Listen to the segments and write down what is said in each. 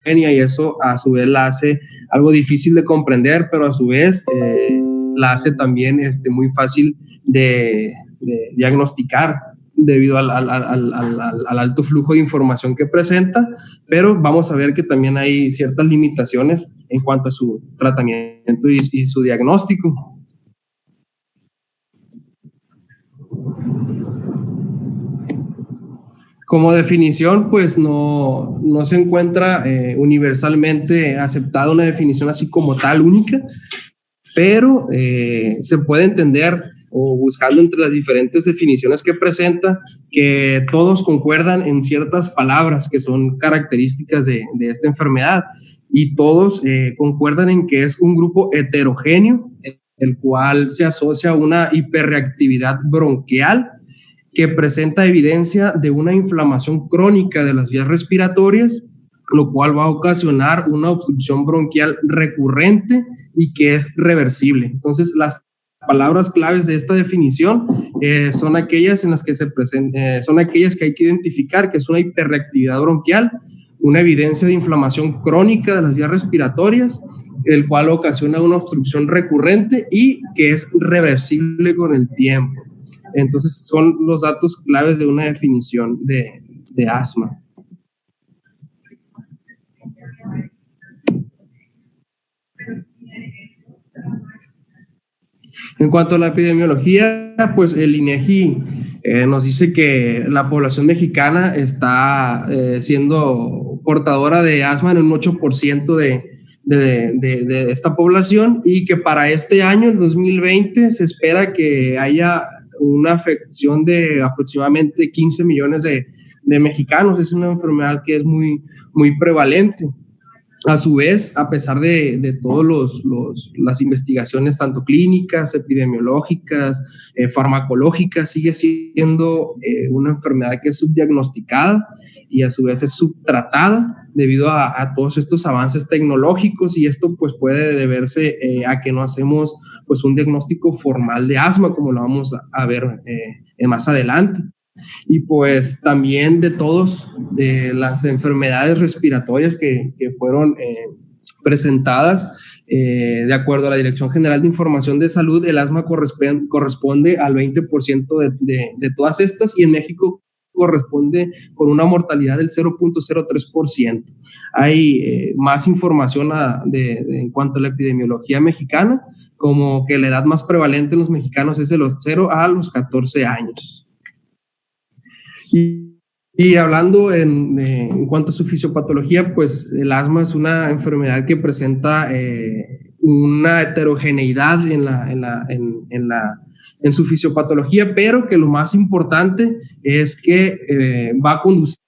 y eso a su vez la hace algo difícil de comprender, pero a su vez la hace también muy fácil de diagnosticar debido al alto flujo de información que presenta, pero vamos a ver que también hay ciertas limitaciones en cuanto a su tratamiento y su diagnóstico. Como definición, pues no se encuentra universalmente aceptada una definición así como tal única, pero se puede entender o buscando entre las diferentes definiciones que presenta, que todos concuerdan en ciertas palabras que son características de esta enfermedad y todos concuerdan en que es un grupo heterogéneo, el cual se asocia a una hiperreactividad bronquial que presenta evidencia de una inflamación crónica de las vías respiratorias, lo cual va a ocasionar una obstrucción bronquial recurrente y que es reversible. Entonces, las palabras claves de esta definición son aquellas en las que son aquellas que hay que identificar, que es una hiperreactividad bronquial, una evidencia de inflamación crónica de las vías respiratorias, el cual ocasiona una obstrucción recurrente y que es reversible con el tiempo. Entonces, son los datos claves de una definición de asma. En cuanto a la epidemiología, pues el INEGI nos dice que la población mexicana está siendo portadora de asma en un 8% de esta población y que para este año, el 2020, se espera que haya una afección de aproximadamente 15 millones de mexicanos. Es una enfermedad que es muy, muy prevalente. A su vez, a pesar de todas las investigaciones, tanto clínicas, epidemiológicas, farmacológicas, sigue siendo una enfermedad que es subdiagnosticada y a su vez es subtratada debido a todos estos avances tecnológicos, y esto pues puede deberse a que no hacemos pues un diagnóstico formal de asma, como lo vamos a ver más adelante. Y pues también de todas las enfermedades respiratorias que fueron presentadas, de acuerdo a la Dirección General de Información de Salud, el asma corresponde al 20% de todas estas, y en México corresponde con una mortalidad del 0.03%. Hay más información en cuanto a la epidemiología mexicana, como que la edad más prevalente en los mexicanos es de los 0 a los 14 años. Y hablando en cuanto a su fisiopatología, pues el asma es una enfermedad que presenta una heterogeneidad en su fisiopatología, pero que lo más importante es que va a conducir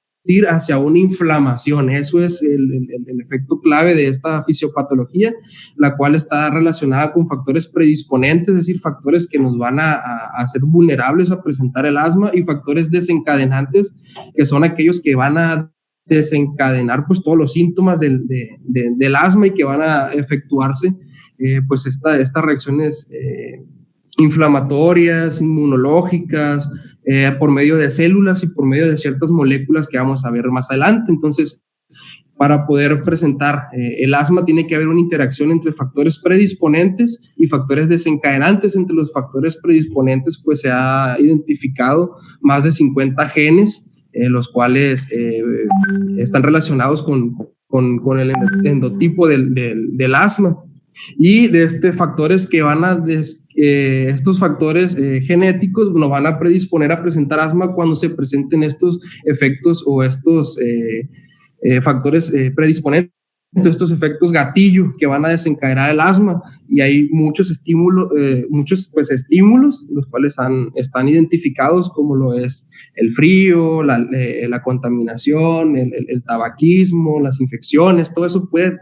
hacia una inflamación. Eso es el efecto clave de esta fisiopatología, la cual está relacionada con factores predisponentes, es decir, factores que nos van a hacer vulnerables a presentar el asma, y factores desencadenantes, que son aquellos que van a desencadenar pues todos los síntomas del asma y que van a efectuarse pues estas reacciones inflamatorias, inmunológicas, por medio de células y por medio de ciertas moléculas que vamos a ver más adelante. Entonces, para poder presentar el asma tiene que haber una interacción entre factores predisponentes y factores desencadenantes. Entre los factores predisponentes pues se ha identificado más de 50 genes, los cuales están relacionados con el endotipo del asma. Y de factores que van a estos factores genéticos nos van a predisponer a presentar asma cuando se presenten estos efectos o estos factores predisponentes, estos efectos gatillo que van a desencadenar el asma. Y hay muchos estímulos, los cuales están identificados, como lo es el frío, la contaminación, el tabaquismo, las infecciones. Todo eso puede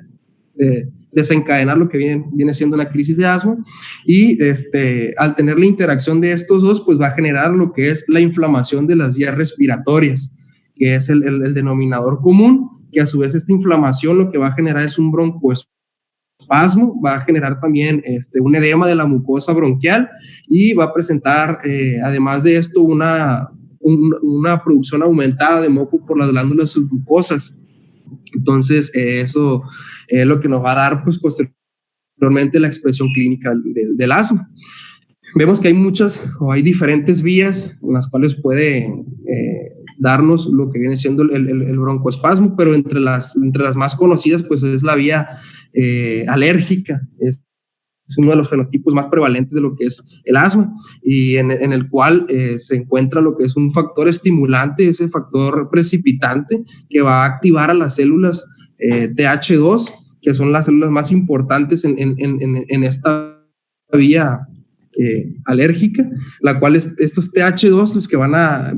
desencadenar lo que viene siendo una crisis de asma, y al tener la interacción de estos dos, pues va a generar lo que es la inflamación de las vías respiratorias, que es el denominador común, que a su vez esta inflamación lo que va a generar es un broncoespasmo, va a generar también un edema de la mucosa bronquial, y va a presentar además de esto una producción aumentada de moco por las glándulas submucosas. Entonces, eso es lo que nos va a dar, pues, posteriormente la expresión clínica del asma. Vemos que hay diferentes vías en las cuales puede darnos lo que viene siendo el broncoespasmo, pero entre las más conocidas, pues es la vía alérgica. Es uno de los fenotipos más prevalentes de lo que es el asma, y en el cual se encuentra lo que es un factor estimulante, ese factor precipitante que va a activar a las células TH2, que son las células más importantes en esta vía alérgica, la cual estos TH2 los que van a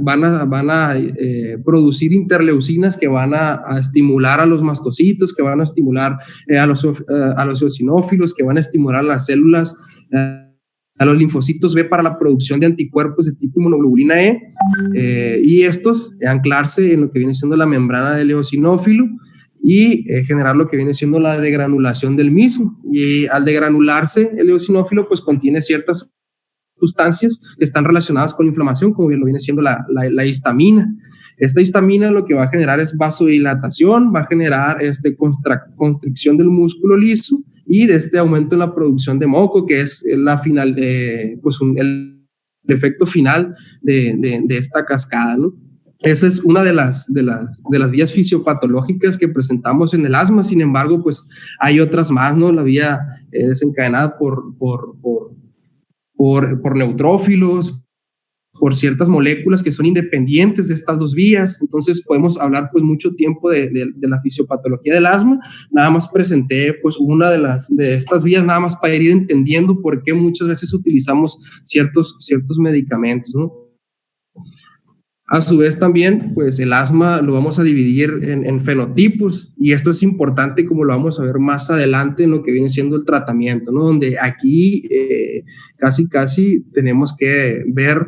producir interleucinas que van a estimular a los mastocitos, que van a estimular a los eosinófilos, que van a estimular las células, a los linfocitos B para la producción de anticuerpos de tipo inmunoglobulina E, y estos anclarse en lo que viene siendo la membrana del eosinófilo y generar lo que viene siendo la degranulación del mismo. Y al degranularse el eosinófilo, pues contiene ciertas sustancias que están relacionadas con la inflamación, como bien lo viene siendo la histamina. Esta histamina lo que va a generar es vasodilatación, va a generar constricción del músculo liso y de este aumento en la producción de moco, que es la final, pues el efecto final de esta cascada, ¿no? Esa es una de las vías fisiopatológicas que presentamos en el asma. Sin embargo, pues hay otras más, ¿no? La vía desencadenada por neutrófilos, por ciertas moléculas que son independientes de estas dos vías. Entonces podemos hablar pues mucho tiempo de la fisiopatología del asma. Nada más presenté pues una de estas vías, nada más para ir entendiendo por qué muchas veces utilizamos ciertos medicamentos, ¿no? A su vez también, pues el asma lo vamos a dividir en fenotipos, y esto es importante, como lo vamos a ver más adelante en lo que viene siendo el tratamiento, ¿no? Donde aquí casi tenemos que ver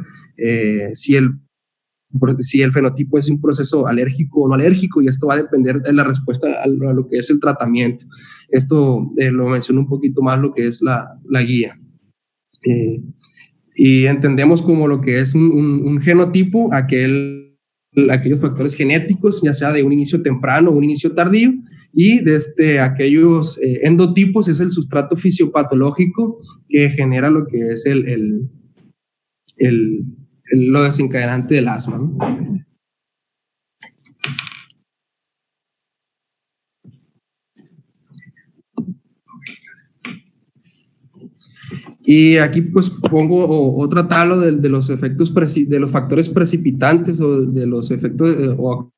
si el fenotipo es un proceso alérgico o no alérgico, y esto va a depender de la respuesta a lo que es el tratamiento. Esto lo menciono un poquito más lo que es la guía. Y entendemos como lo que es un genotipo, aquellos factores genéticos, ya sea de un inicio temprano o un inicio tardío, y aquellos endotipos es el sustrato fisiopatológico que genera lo que es lo desencadenante del asma, ¿no? Y aquí pues pongo otra tabla de los efectos, de los factores precipitantes o de los efectos o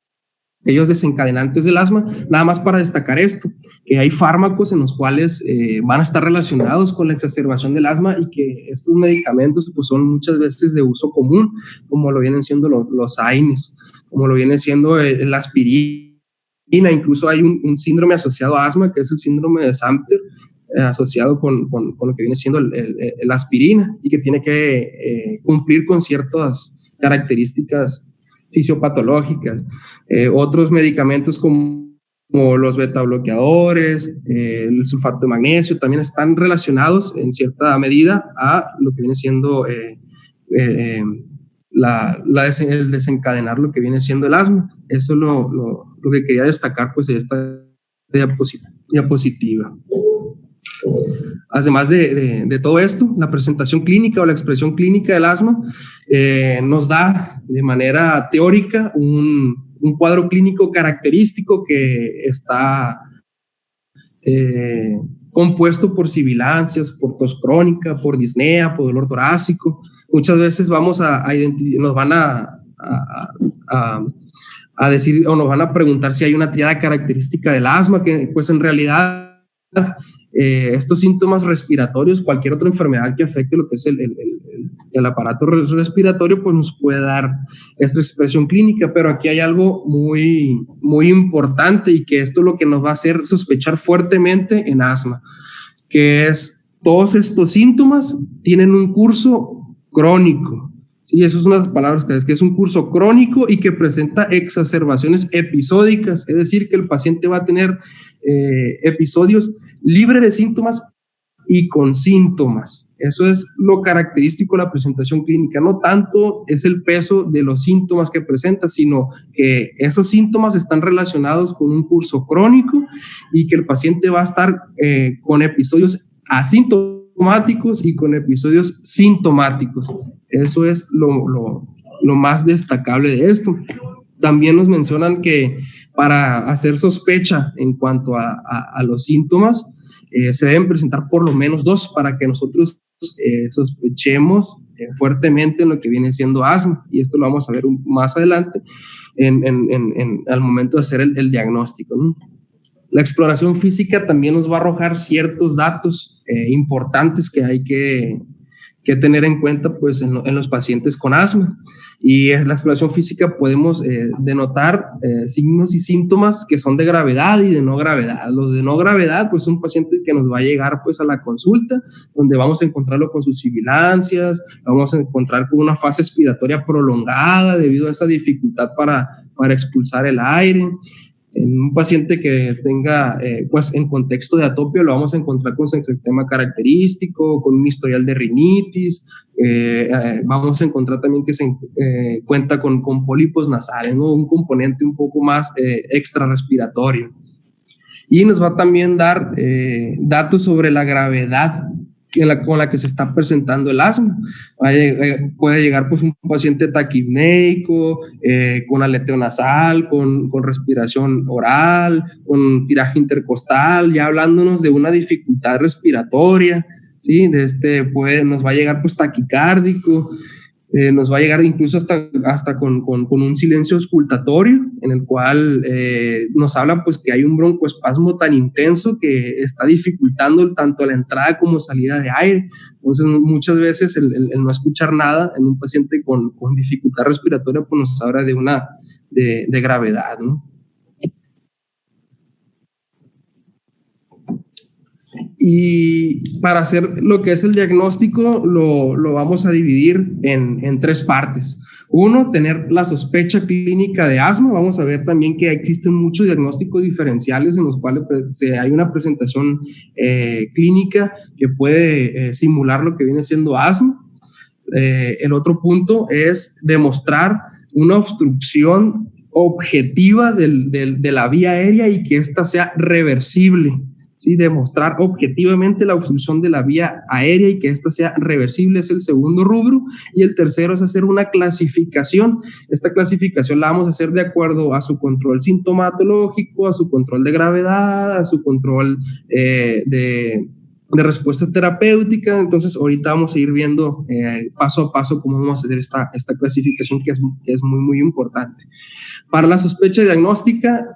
aquellos desencadenantes del asma, nada más para destacar esto, que hay fármacos en los cuales van a estar relacionados con la exacerbación del asma, y que estos medicamentos pues son muchas veces de uso común, como lo vienen siendo los AINES, como lo viene siendo la aspirina. Incluso hay un síndrome asociado a asma, que es el síndrome de Samter, asociado con lo que viene siendo la aspirina, y que tiene que cumplir con ciertas características fisiopatológicas. Otros medicamentos como los betabloqueadores, el sulfato de magnesio, también están relacionados en cierta medida a lo que viene siendo el desencadenar lo que viene siendo el asma. Eso es lo que quería destacar pues de esta diapositiva. Además de todo esto, la presentación clínica o la expresión clínica del asma nos da de manera teórica un cuadro clínico característico que está compuesto por sibilancias, por tos crónica, por disnea, por dolor torácico. Muchas veces nos van a decir o nos van a preguntar si hay una triada característica del asma, que pues en realidad estos síntomas respiratorios, cualquier otra enfermedad que afecte lo que es el aparato respiratorio, pues nos puede dar esta expresión clínica. Pero aquí hay algo muy, muy importante, y que esto es lo que nos va a hacer sospechar fuertemente en asma, que es todos estos síntomas tienen un curso crónico. Sí, eso es unas palabras que es un curso crónico y que presenta exacerbaciones episódicas, es decir, que el paciente va a tener episodios libre de síntomas y con síntomas. Eso es lo característico de la presentación clínica. No tanto es el peso de los síntomas que presenta, sino que esos síntomas están relacionados con un curso crónico y que el paciente va a estar con episodios asintomáticos y con episodios sintomáticos. Eso es lo más destacable de esto. También nos mencionan que para hacer sospecha en cuanto a los síntomas, se deben presentar por lo menos 2 para que nosotros sospechemos fuertemente en lo que viene siendo asma, y esto lo vamos a ver más adelante al momento de hacer el diagnóstico, ¿no? La exploración física también nos va a arrojar ciertos datos importantes que hay que tener en cuenta pues, en los pacientes con asma. Y en la exploración física podemos denotar signos y síntomas que son de gravedad y de no gravedad. Los de no gravedad, pues un paciente que nos va a llegar pues, a la consulta, donde vamos a encontrarlo con sus sibilancias, vamos a encontrar con una fase expiratoria prolongada debido a esa dificultad para expulsar el aire. En un paciente que tenga, pues en contexto de atopia, lo vamos a encontrar con su exantema característico, con un historial de rinitis, vamos a encontrar también que se cuenta con pólipos nasales, ¿no? Un componente un poco más extrarrespiratorio. Y nos va a también dar datos sobre la gravedad con la que se está presentando el asma. Puede llegar pues un paciente taquipneico, con aleteo nasal, con respiración oral, con tiraje intercostal, ya hablándonos de una dificultad respiratoria, ¿sí? Nos va a llegar pues taquicárdico, nos va a llegar incluso hasta con un silencio auscultatorio, en el cual nos habla pues que hay un broncoespasmo tan intenso que está dificultando tanto la entrada como salida de aire. Entonces muchas veces el no escuchar nada en un paciente con dificultad respiratoria pues nos habla de gravedad, ¿no? Y para hacer lo que es el diagnóstico lo vamos a dividir en 3 partes. Uno, tener la sospecha clínica de asma. Vamos a ver también que existen muchos diagnósticos diferenciales en los cuales hay una presentación clínica que puede simular lo que viene siendo asma. El otro punto es demostrar una obstrucción objetiva de la vía aérea y que ésta sea reversible. ¿Sí? Demostrar objetivamente la obstrucción de la vía aérea y que ésta sea reversible es el segundo rubro. Y el tercero es hacer una clasificación. Esta clasificación la vamos a hacer de acuerdo a su control sintomatológico, a su control de gravedad, a su control de respuesta terapéutica. Entonces ahorita vamos a ir viendo paso a paso cómo vamos a hacer esta clasificación que es muy, muy importante. Para la sospecha diagnóstica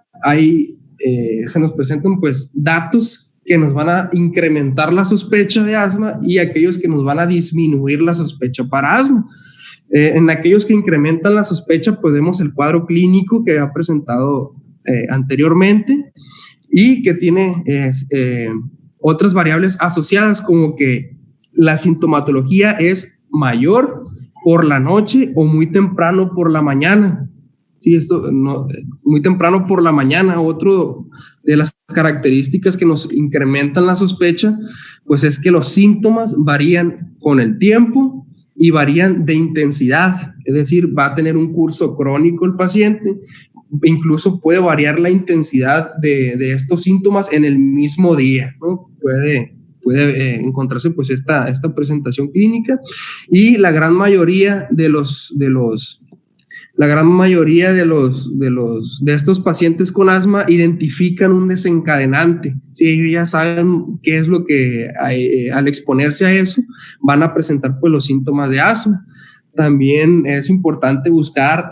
se nos presentan pues datos que nos van a incrementar la sospecha de asma y aquellos que nos van a disminuir la sospecha para asma. En aquellos que incrementan la sospecha pues vemos el cuadro clínico que ha presentado anteriormente y que tiene otras variables asociadas, como que la sintomatología es mayor por la noche o muy temprano por la mañana. Sí, muy temprano por la mañana. Otro de las características que nos incrementan la sospecha, pues es que los síntomas varían con el tiempo y varían de intensidad, es decir, va a tener un curso crónico el paciente, incluso puede variar la intensidad de estos síntomas en el mismo día, ¿no? Puede encontrarse pues esta presentación clínica, y la gran mayoría de estos pacientes con asma identifican un desencadenante. Si ellos ya saben qué es lo que al exponerse a eso van a presentar pues los síntomas de asma. También es importante buscar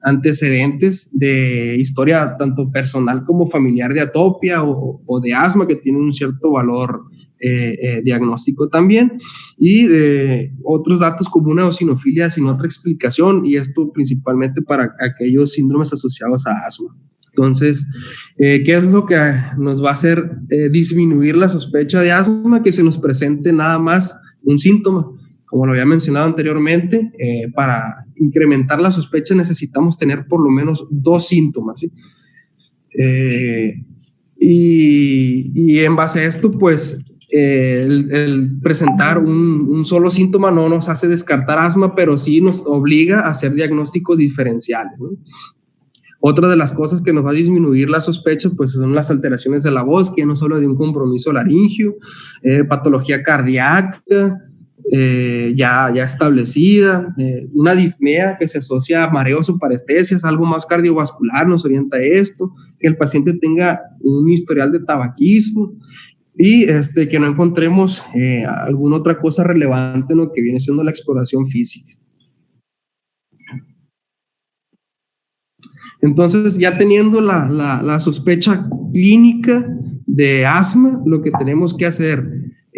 antecedentes de historia tanto personal como familiar de atopia o de asma, que tienen un cierto valor diagnóstico también, y de otros datos como una eosinofilia sin otra explicación, y esto principalmente para aquellos síndromes asociados a asma. Entonces, ¿qué es lo que nos va a hacer disminuir la sospecha de asma? Que se nos presente nada más un síntoma. Como lo había mencionado anteriormente, para incrementar la sospecha necesitamos tener por lo menos 2 síntomas, ¿sí? Y en base a esto, pues el presentar un solo síntoma no nos hace descartar asma, pero sí nos obliga a hacer diagnósticos diferenciales, ¿no? Otra de las cosas que nos va a disminuir la sospecha, pues son las alteraciones de la voz, que no solo de un compromiso laringio, patología cardíaca ya establecida, una disnea que se asocia a mareos o parestesias, algo más cardiovascular nos orienta a esto, que el paciente tenga un historial de tabaquismo y que no encontremos alguna otra cosa relevante en lo que viene siendo la exploración física. Entonces, ya teniendo la sospecha clínica de asma, lo que tenemos que hacer,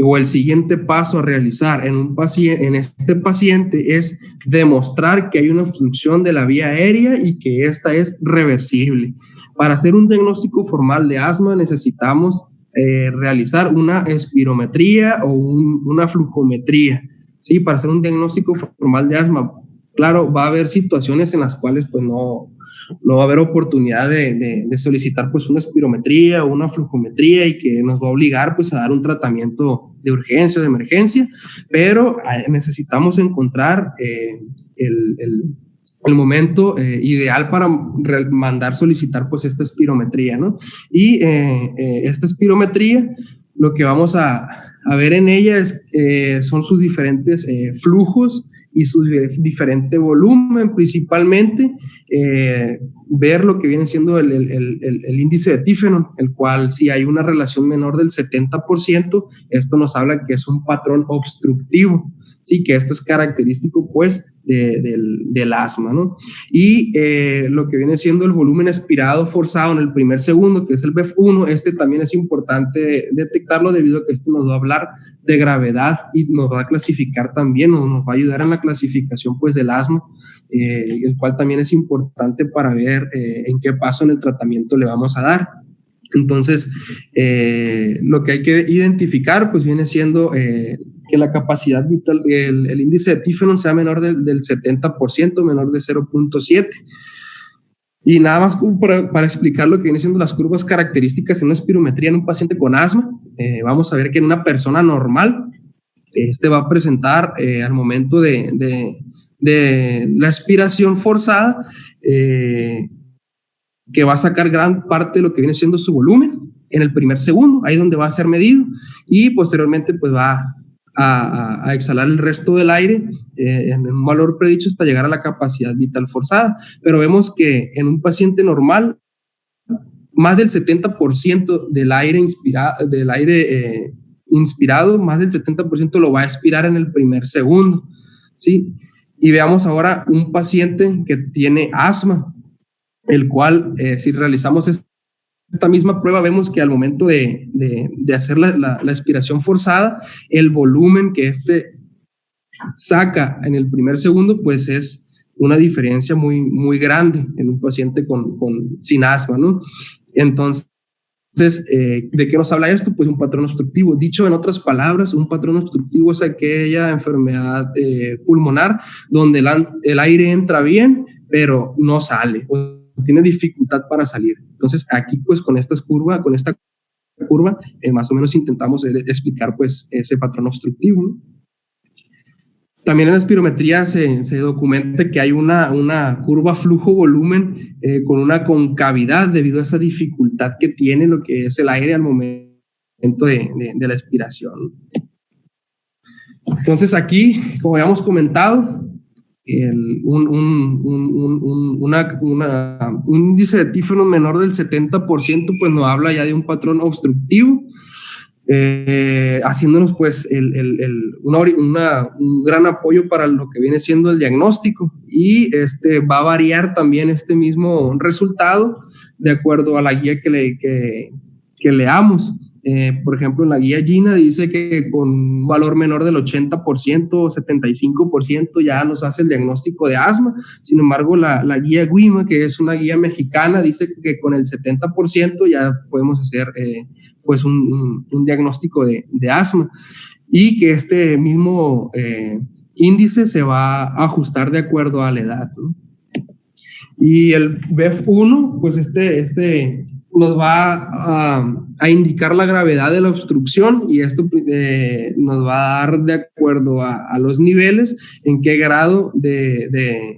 o el siguiente paso a realizar en este paciente, es demostrar que hay una obstrucción de la vía aérea y que esta es reversible. Para hacer un diagnóstico formal de asma necesitamos realizar una espirometría o una flujometría, ¿sí? Para hacer un diagnóstico formal de asma. Claro, va a haber situaciones en las cuales pues no va a haber oportunidad de solicitar pues una espirometría o una flujometría y que nos va a obligar pues a dar un tratamiento de urgencia o de emergencia, pero necesitamos encontrar el momento ideal para solicitar pues esta espirometría, ¿no? Y esta espirometría, lo que vamos a ver en ella son sus diferentes flujos y su diferente volumen, principalmente ver lo que viene siendo el índice de Tifenon, el cual si hay una relación menor del 70%, esto nos habla que es un patrón obstructivo, sí, que esto es característico pues del asma, ¿no? Y lo que viene siendo el volumen expirado forzado en el primer segundo, que es el BEF1, también es importante detectarlo debido a que nos va a hablar de gravedad y nos va a clasificar también, nos va a ayudar en la clasificación pues del asma, el cual también es importante para ver en qué paso en el tratamiento le vamos a dar. Entonces, lo que hay que identificar pues viene siendo que la capacidad vital, el índice de Tifenon sea menor del 70%, menor de 0.7. Y nada más para explicar lo que vienen siendo las curvas características en una espirometría en un paciente con asma, vamos a ver que en una persona normal, va a presentar al momento de la expiración forzada, que va a sacar gran parte de lo que viene siendo su volumen en el primer segundo, ahí donde va a ser medido, y posteriormente pues va a exhalar el resto del aire en un valor predicho hasta llegar a la capacidad vital forzada. Pero vemos que en un paciente normal, más del 70% del aire inspirado, más del 70% lo va a expirar en el primer segundo, ¿sí? Y veamos ahora un paciente que tiene asma, el cual, si realizamos esta misma prueba, vemos que al momento de hacer la expiración forzada, el volumen que saca en el primer segundo, pues es una diferencia muy, muy grande en un paciente sin asma, ¿no? Entonces, ¿de qué nos habla esto? Pues un patrón obstructivo. Dicho en otras palabras, un patrón obstructivo es aquella enfermedad pulmonar donde el aire entra bien, pero no sale, o tiene dificultad para salir. Entonces, aquí pues con esta curva, más o menos intentamos explicar pues ese patrón obstructivo, ¿no? También en la espirometría se documenta que hay una curva flujo-volumen con una concavidad debido a esa dificultad que tiene lo que es el aire al momento de la expiración. Entonces aquí, como habíamos comentado, un índice de Tifenon menor del 70% pues nos habla ya de un patrón obstructivo, haciéndonos pues un gran apoyo para lo que viene siendo el diagnóstico, y va a variar también este mismo resultado de acuerdo a la guía que leamos. Por ejemplo, en la guía GINA dice que con un valor menor del 80% o 75% ya nos hace el diagnóstico de asma. Sin embargo, la guía GUIMA, que es una guía mexicana, dice que con el 70% ya podemos hacer pues un diagnóstico de asma, y que este mismo índice se va a ajustar de acuerdo a la edad, ¿no? Y el BEF1, pues nos va a indicar la gravedad de la obstrucción y esto nos va a dar de acuerdo a los niveles en qué grado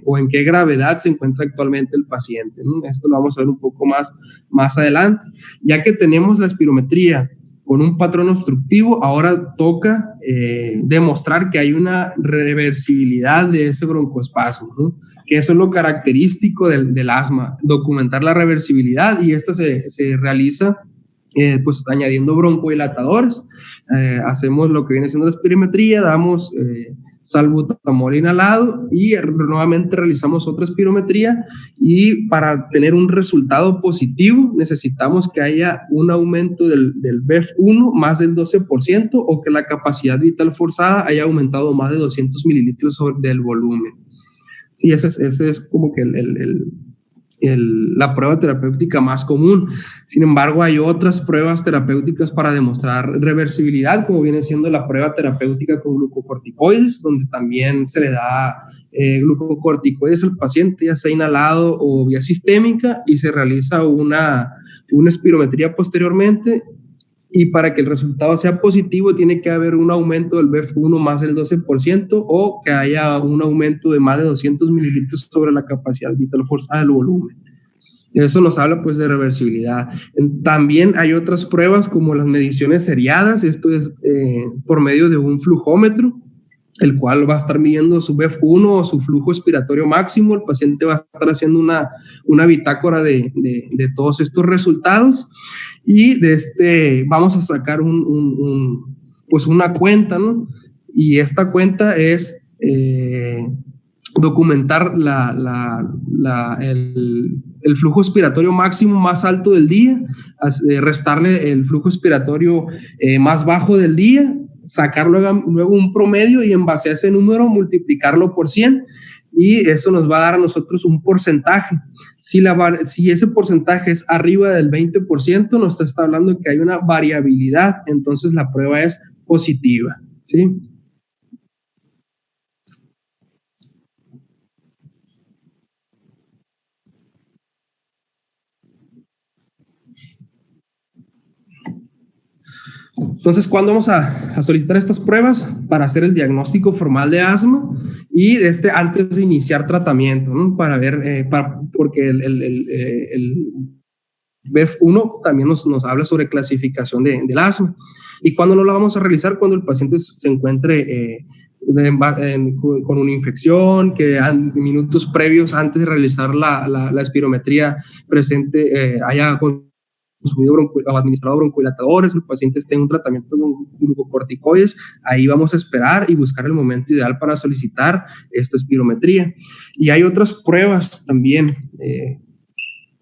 o en qué gravedad se encuentra actualmente el paciente, ¿no? Esto lo vamos a ver un poco más adelante. Ya que tenemos la espirometría con un patrón obstructivo, ahora toca demostrar que hay una reversibilidad de ese broncoespasmo, ¿no? Que eso es lo característico del asma, documentar la reversibilidad, y esta se realiza pues añadiendo broncodilatadores. Hacemos lo que viene siendo la espirometría, damos salbutamol inhalado y nuevamente realizamos otra espirometría, y para tener un resultado positivo necesitamos que haya un aumento del BEF1 más del 12% o que la capacidad vital forzada haya aumentado más de 200 mililitros del volumen. Sí, ese es como que la prueba terapéutica más común. Sin embargo, hay otras pruebas terapéuticas para demostrar reversibilidad, como viene siendo la prueba terapéutica con glucocorticoides, donde también se le da glucocorticoides al paciente, ya sea inhalado o vía sistémica, y se realiza una espirometría posteriormente. Y para que el resultado sea positivo tiene que haber un aumento del BEF1 más del 12% o que haya un aumento de más de 200 mililitros sobre la capacidad vital forzada del volumen. Eso nos habla pues de reversibilidad. También hay otras pruebas como las mediciones seriadas. Esto es por medio de un flujómetro, el cual va a estar midiendo su BEF1 o su flujo expiratorio máximo. El paciente va a estar haciendo una bitácora de todos estos resultados, y vamos a sacar pues una cuenta, ¿no? Y esta cuenta es documentar el flujo expiratorio máximo más alto del día, restarle el flujo expiratorio más bajo del día, sacar luego un promedio y en base a ese número multiplicarlo por 100, y eso nos va a dar a nosotros un porcentaje. Si ese porcentaje es arriba del 20%, nos está hablando que hay una variabilidad, entonces la prueba es positiva, ¿sí? Entonces, ¿cuándo vamos a solicitar estas pruebas? Para hacer el diagnóstico formal de asma y antes de iniciar tratamiento, ¿no? Para ver, porque el BEF1 también nos habla sobre clasificación del asma. ¿Y cuándo no la vamos a realizar? Cuando el paciente se encuentre con una infección, que minutos previos antes de realizar la espirometría presente haya consumido o administrado broncodilatadores, el paciente esté en un tratamiento con glucocorticoides. Ahí vamos a esperar y buscar el momento ideal para solicitar esta espirometría. Y hay otras pruebas también,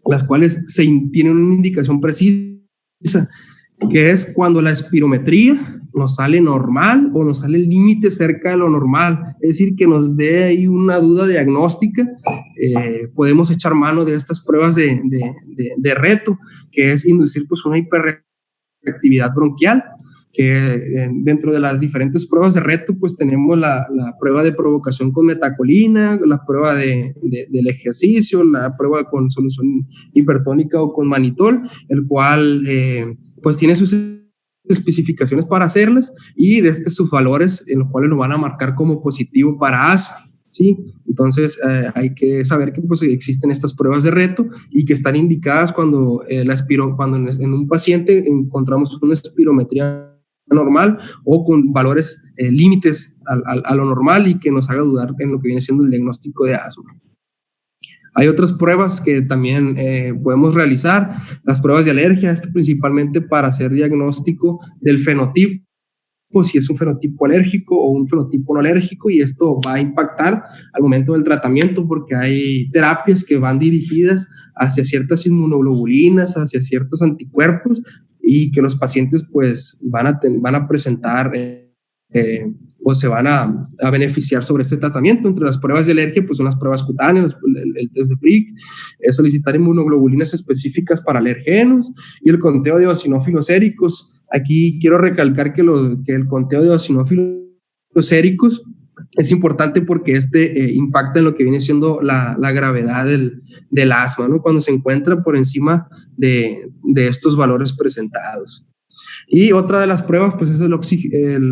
las cuales tienen una indicación precisa, que es cuando la espirometría nos sale normal o nos sale el límite cerca de lo normal, es decir, que nos dé ahí una duda diagnóstica. Podemos echar mano de estas pruebas de reto, que es inducir pues una hiperreactividad bronquial, que dentro de las diferentes pruebas de reto pues tenemos la prueba de provocación con metacolina, la prueba del ejercicio, la prueba con solución hipertónica o con manitol, el cual pues tiene sus especificaciones para hacerlas y sus valores en los cuales lo van a marcar como positivo para asma, ¿sí? Entonces hay que saber que pues existen estas pruebas de reto y que están indicadas cuando en un paciente encontramos una espirometría normal o con valores límites a lo normal y que nos haga dudar en lo que viene siendo el diagnóstico de asma. Hay otras pruebas que también podemos realizar, las pruebas de alergia, principalmente para hacer diagnóstico del fenotipo, si es un fenotipo alérgico o un fenotipo no alérgico, y esto va a impactar al momento del tratamiento porque hay terapias que van dirigidas hacia ciertas inmunoglobulinas, hacia ciertos anticuerpos, y que los pacientes pues van a presentar o se van a beneficiar sobre este tratamiento. Entre las pruebas de alergia pues son las pruebas cutáneas, el test de Prick, solicitar inmunoglobulinas específicas para alergenos y el conteo de eosinófilos séricos. Aquí quiero recalcar que el conteo de eosinófilos séricos es importante porque impacta en lo que viene siendo la gravedad del asma, ¿no? Cuando se encuentra por encima de estos valores presentados. Y otra de las pruebas, pues, es el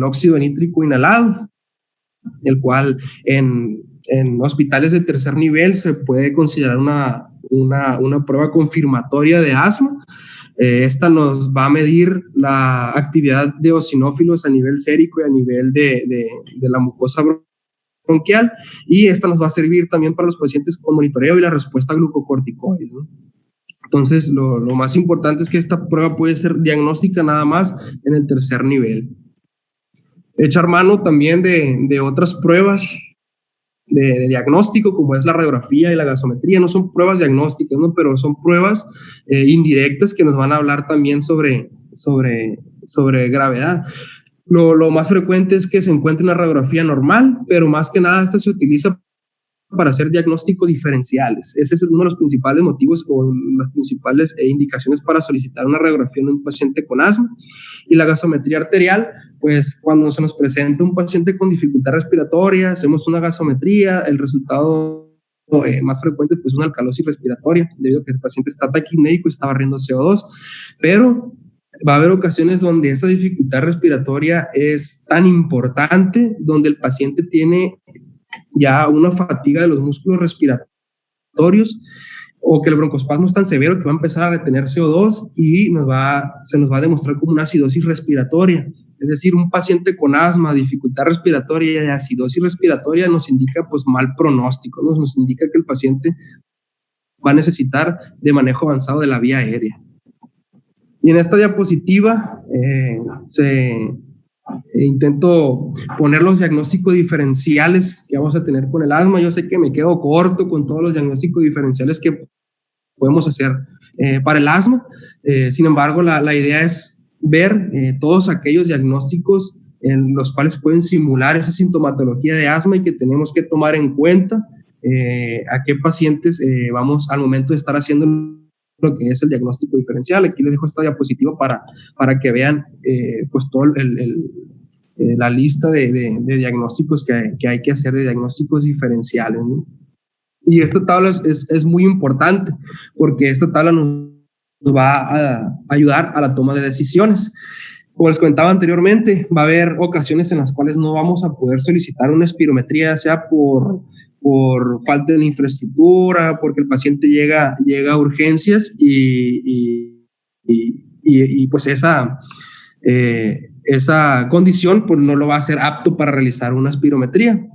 óxido nítrico inhalado, el cual en hospitales de tercer nivel se puede considerar una prueba confirmatoria de asma. Esta nos va a medir la actividad de eosinófilos a nivel sérico y a nivel de la mucosa bronquial, y esta nos va a servir también para los pacientes con monitoreo y la respuesta a glucocorticoides, ¿no? Entonces, lo más importante es que esta prueba puede ser diagnóstica nada más en el tercer nivel. Echar mano también de otras pruebas de diagnóstico, como es la radiografía y la gasometría. No son pruebas diagnósticas, ¿no? Pero son pruebas indirectas que nos van a hablar también sobre gravedad. Lo más frecuente es que se encuentre una radiografía normal, pero más que nada esta se utiliza para hacer diagnósticos diferenciales. Ese es uno de los principales motivos o las principales indicaciones para solicitar una radiografía en un paciente con asma. Y la gasometría arterial, pues cuando se nos presenta un paciente con dificultad respiratoria, hacemos una gasometría, el resultado más frecuente, pues una alcalosis respiratoria, debido a que el paciente está taquipnéico y está barriendo CO2, pero va a haber ocasiones donde esa dificultad respiratoria es tan importante, donde el paciente tiene ya una fatiga de los músculos respiratorios, o que el broncoespasmo es tan severo que va a empezar a retener CO2 y se nos va a demostrar como una acidosis respiratoria. Es decir, un paciente con asma, dificultad respiratoria y acidosis respiratoria nos indica pues mal pronóstico, ¿no? Nos indica que el paciente va a necesitar de manejo avanzado de la vía aérea. Y en esta diapositiva intento poner los diagnósticos diferenciales que vamos a tener con el asma. Yo sé que me quedo corto con todos los diagnósticos diferenciales que podemos hacer para el asma. Sin embargo, la idea es ver todos aquellos diagnósticos en los cuales pueden simular esa sintomatología de asma y que tenemos que tomar en cuenta a qué pacientes vamos al momento de estar haciendo lo que es el diagnóstico diferencial. Aquí les dejo esta diapositiva para que vean pues todo la lista de diagnósticos que hay que hacer, de diagnósticos diferenciales, ¿no? Y esta tabla es muy importante porque esta tabla nos va a ayudar a la toma de decisiones. Como les comentaba anteriormente, va a haber ocasiones en las cuales no vamos a poder solicitar una espirometría, sea por falta de infraestructura, porque el paciente llega a urgencias y pues esa condición pues no lo va a hacer apto para realizar una espirometría.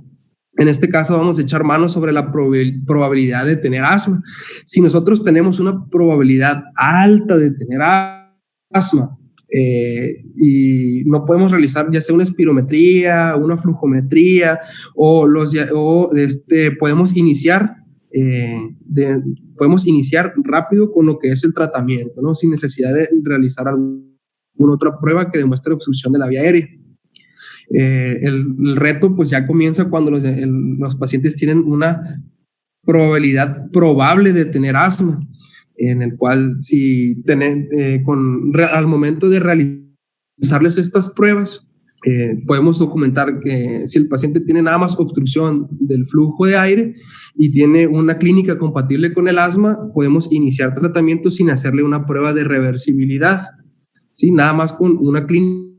En este caso vamos a echar mano sobre la probabilidad de tener asma. Si nosotros tenemos una probabilidad alta de tener asma y no podemos realizar ya sea una espirometría, una flujometría podemos iniciar rápido con lo que es el tratamiento, ¿no? Sin necesidad de realizar alguna otra prueba que demuestre obstrucción de la vía aérea. El reto pues ya comienza cuando los pacientes tienen una probabilidad probable de tener asma, en el cual al momento de realizarles estas pruebas podemos documentar que si el paciente tiene nada más obstrucción del flujo de aire y tiene una clínica compatible con el asma, podemos iniciar tratamiento sin hacerle una prueba de reversibilidad, ¿sí? Nada más con una clínica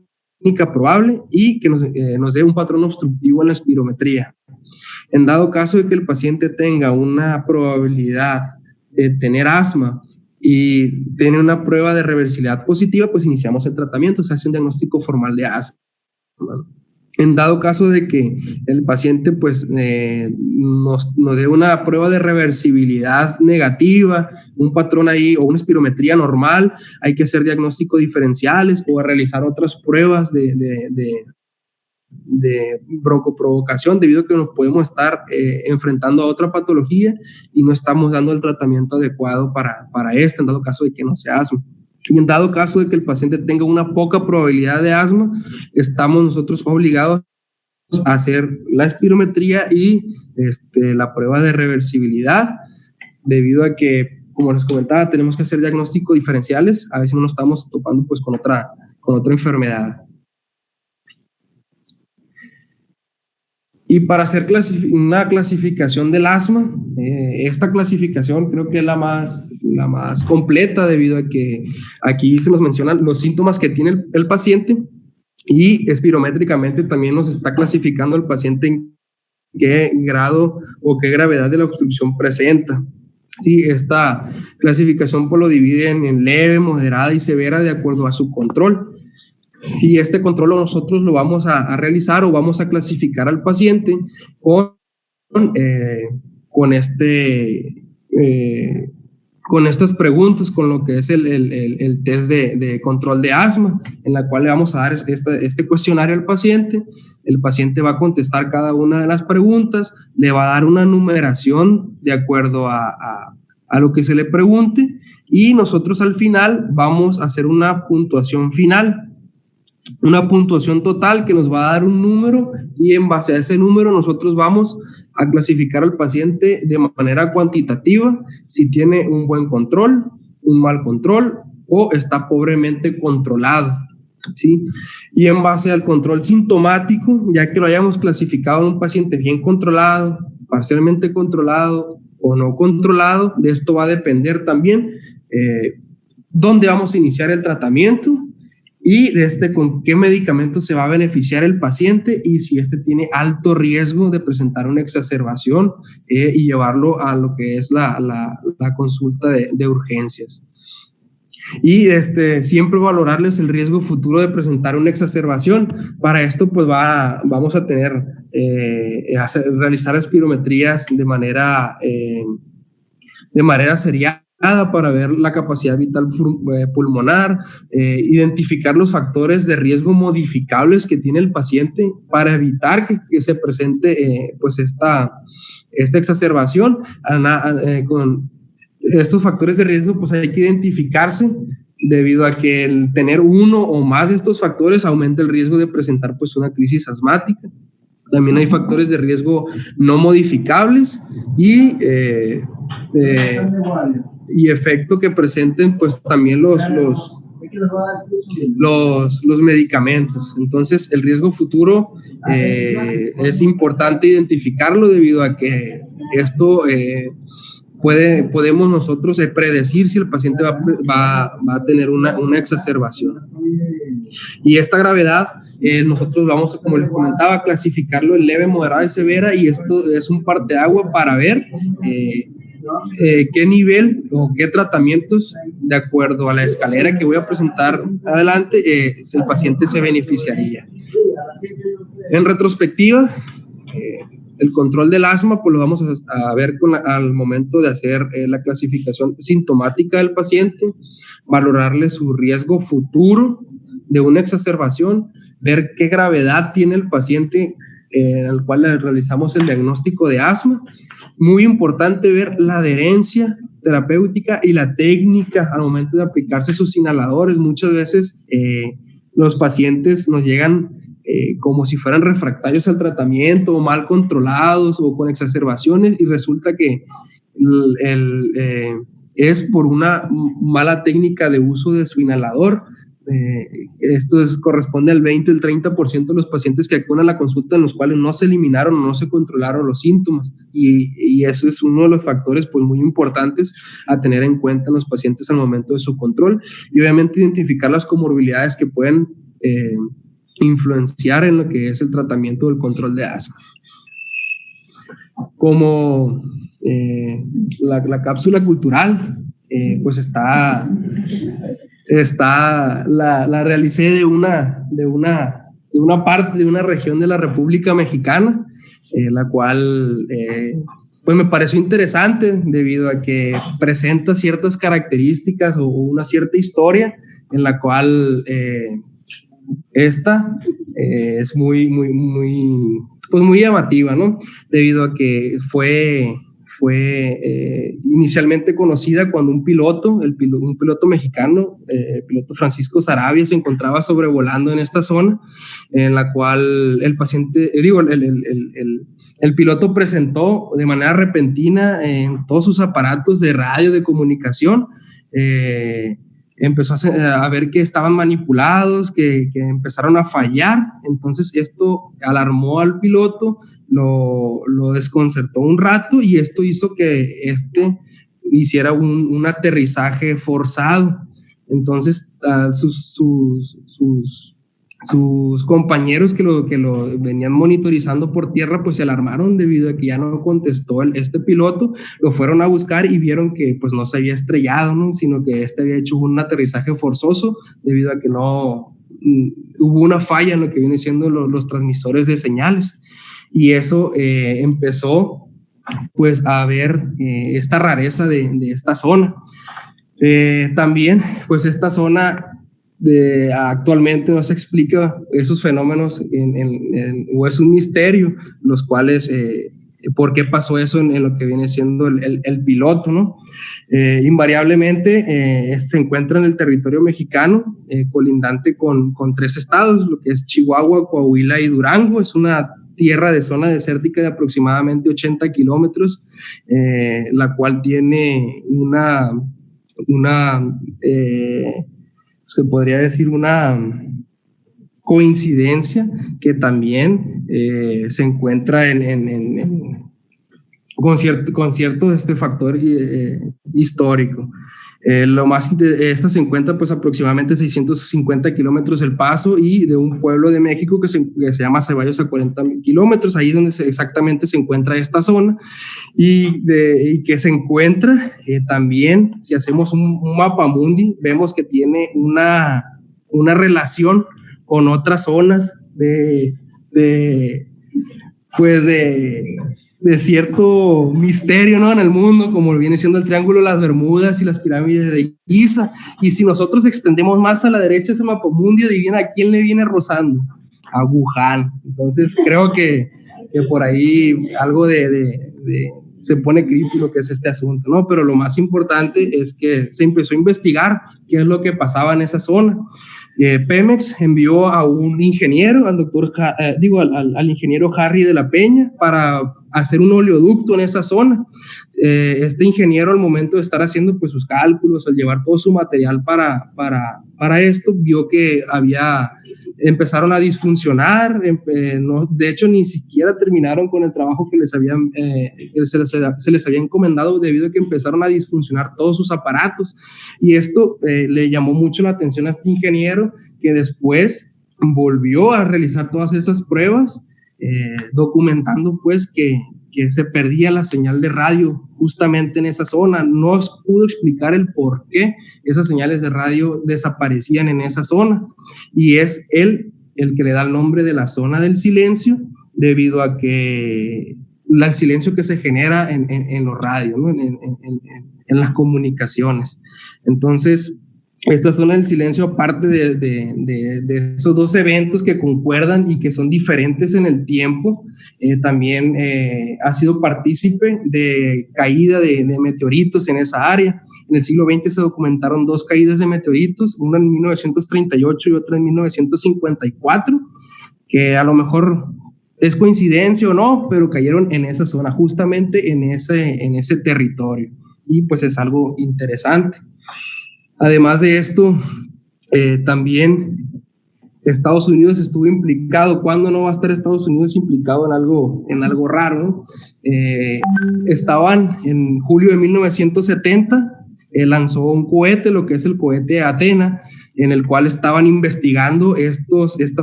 probable y que nos dé un patrón obstructivo en la espirometría. En dado caso de que el paciente tenga una probabilidad de tener asma y tiene una prueba de reversibilidad positiva, pues iniciamos el tratamiento, se hace un diagnóstico formal de asma. En dado caso de que el paciente pues nos dé una prueba de reversibilidad negativa, un patrón ahí o una espirometría normal, hay que hacer diagnósticos diferenciales o realizar otras pruebas de broncoprovocación, debido a que nos podemos estar enfrentando a otra patología y no estamos dando el tratamiento adecuado para en dado caso de que no sea asma. Y en dado caso de que el paciente tenga una poca probabilidad de asma, estamos nosotros obligados a hacer la espirometría y la prueba de reversibilidad, debido a que, como les comentaba, tenemos que hacer diagnósticos diferenciales, a ver si no nos estamos topando pues con otra enfermedad. Y para hacer una clasificación del asma, esta clasificación creo que es la más completa, debido a que aquí se nos mencionan los síntomas que tiene el paciente, y espirométricamente también nos está clasificando el paciente en qué grado o qué gravedad de la obstrucción presenta. Sí, esta clasificación pues lo dividen en leve, moderada y severa de acuerdo a su control. Y este control nosotros lo vamos a realizar o vamos a clasificar al paciente con estas preguntas, con lo que es el test de control de asma, en la cual le vamos a dar este cuestionario al paciente. El paciente va a contestar cada una de las preguntas, le va a dar una numeración de acuerdo a lo que se le pregunte, y nosotros al final vamos a hacer una puntuación final, una puntuación total que nos va a dar un número, y en base a ese número nosotros vamos a clasificar al paciente de manera cuantitativa si tiene un buen control, un mal control o está pobremente controlado, ¿sí? Y en base al control sintomático, ya que lo hayamos clasificado en un paciente bien controlado, parcialmente controlado o no controlado, de esto va a depender también dónde vamos a iniciar el tratamiento y con qué medicamento se va a beneficiar el paciente, y si tiene alto riesgo de presentar una exacerbación y llevarlo a lo que es la consulta de urgencias. Y siempre valorarles el riesgo futuro de presentar una exacerbación. Para esto pues vamos a tener realizar espirometrías de manera seriada para ver la capacidad vital pulmonar, identificar los factores de riesgo modificables que tiene el paciente para evitar que se presente pues esta exacerbación. Con estos factores de riesgo pues hay que identificarse, debido a que el tener uno o más de estos factores aumenta el riesgo de presentar pues una crisis asmática. También hay factores de riesgo no modificables y efecto que presenten pues también los medicamentos. Entonces el riesgo futuro es importante identificarlo, debido a que esto podemos nosotros predecir si el paciente va a tener una exacerbación. Y esta gravedad nosotros vamos, como les comentaba, a clasificarlo en leve, moderada y severa, y esto es un parteaguas para ver qué nivel o qué tratamientos, de acuerdo a la escalera que voy a presentar adelante, el paciente se beneficiaría. En retrospectiva, el control del asma pues lo vamos a ver al momento de hacer la clasificación sintomática del paciente, valorarle su riesgo futuro de una exacerbación, ver qué gravedad tiene el paciente al cual le realizamos el diagnóstico de asma. Muy importante ver la adherencia terapéutica y la técnica al momento de aplicarse sus inhaladores. Muchas veces los pacientes nos llegan como si fueran refractarios al tratamiento, o mal controlados o con exacerbaciones, y resulta que es por una mala técnica de uso de su inhalador. Esto corresponde al 20 al 30% de los pacientes que acuden a la consulta en los cuales no se eliminaron o no se controlaron los síntomas, y eso es uno de los factores pues muy importantes a tener en cuenta en los pacientes al momento de su control, y obviamente identificar las comorbilidades que pueden influenciar en lo que es el tratamiento del control de asma. Como la cápsula cultural, pues la realicé de una parte de una región de la República Mexicana, la cual pues me pareció interesante, debido a que presenta ciertas características o una cierta historia, en la cual esta es muy llamativa, ¿no? Debido a que fue inicialmente conocida cuando un piloto mexicano, el piloto Francisco Sarabia, se encontraba sobrevolando en esta zona, en la cual el piloto presentó de manera repentina en todos sus aparatos de radio de comunicación empezó a ver que estaban manipulados, que empezaron a fallar. Entonces esto alarmó al piloto, lo desconcertó un rato, y esto hizo que hiciera un aterrizaje forzado. Entonces sus compañeros que lo venían monitorizando por tierra, pues se alarmaron debido a que ya no contestó este piloto. Lo fueron a buscar y vieron que pues no se había estrellado, ¿no? Sino que había hecho un aterrizaje forzoso debido a que no hubo una falla en lo que viene siendo los transmisores de señales. Y eso empezó pues a ver esta rareza de esta zona. También pues esta zona actualmente no se explica esos fenómenos o es un misterio, los cuales por qué pasó eso en lo que viene siendo el piloto, ¿no? Invariablemente se encuentra en el territorio mexicano, colindante con 3 estados, lo que es Chihuahua, Coahuila y Durango. Es una tierra de zona desértica de aproximadamente 80 kilómetros, la cual tiene se podría decir una coincidencia que también se encuentra con cierto factor histórico. Esta se encuentra pues aproximadamente 650 kilómetros El Paso y de un pueblo de México que se llama Ceballos a 40 kilómetros, ahí donde exactamente se encuentra esta zona, y que se encuentra también, si hacemos un mapa mundi, vemos que tiene una relación con otras zonas de cierto misterio, ¿no? En el mundo, como viene siendo el Triángulo de las Bermudas y las pirámides de Giza. Y si nosotros extendemos más a la derecha ese mapamundi, adivina a quién le viene rozando, a Wuhan. Entonces creo que por ahí algo se pone creepy lo que es este asunto, ¿no? Pero lo más importante es que se empezó a investigar qué es lo que pasaba en esa zona. Pemex envió a un ingeniero, al ingeniero Harry de la Peña, para hacer un oleoducto en esa zona. Este ingeniero, al momento de estar haciendo pues sus cálculos, al llevar todo su material para esto, vio que empezaron a disfuncionar. De hecho, ni siquiera terminaron con el trabajo que se les había encomendado, debido a que empezaron a disfuncionar todos sus aparatos. Y esto le llamó mucho la atención a este ingeniero, que después volvió a realizar todas esas pruebas, documentando pues que se perdía la señal de radio justamente en esa zona. No pudo explicar el por qué esas señales de radio desaparecían en esa zona, y es él el que le da el nombre de la zona del silencio, debido a que el silencio que se genera en los radios, ¿no? en las comunicaciones. Entonces, esta zona del silencio, aparte de esos 2 eventos que concuerdan y que son diferentes en el tiempo, también ha sido partícipe de caída de meteoritos en esa área. En el siglo XX se documentaron 2 caídas de meteoritos, una en 1938 y otra en 1954, que a lo mejor es coincidencia o no, pero cayeron en esa zona, justamente en ese territorio, y pues es algo interesante. Además de esto, también Estados Unidos estuvo implicado. ¿Cuándo no va a estar Estados Unidos implicado en algo raro, ¿no? Estaban en julio de 1970, lanzó un cohete, lo que es el cohete Athena, en el cual estaban investigando estas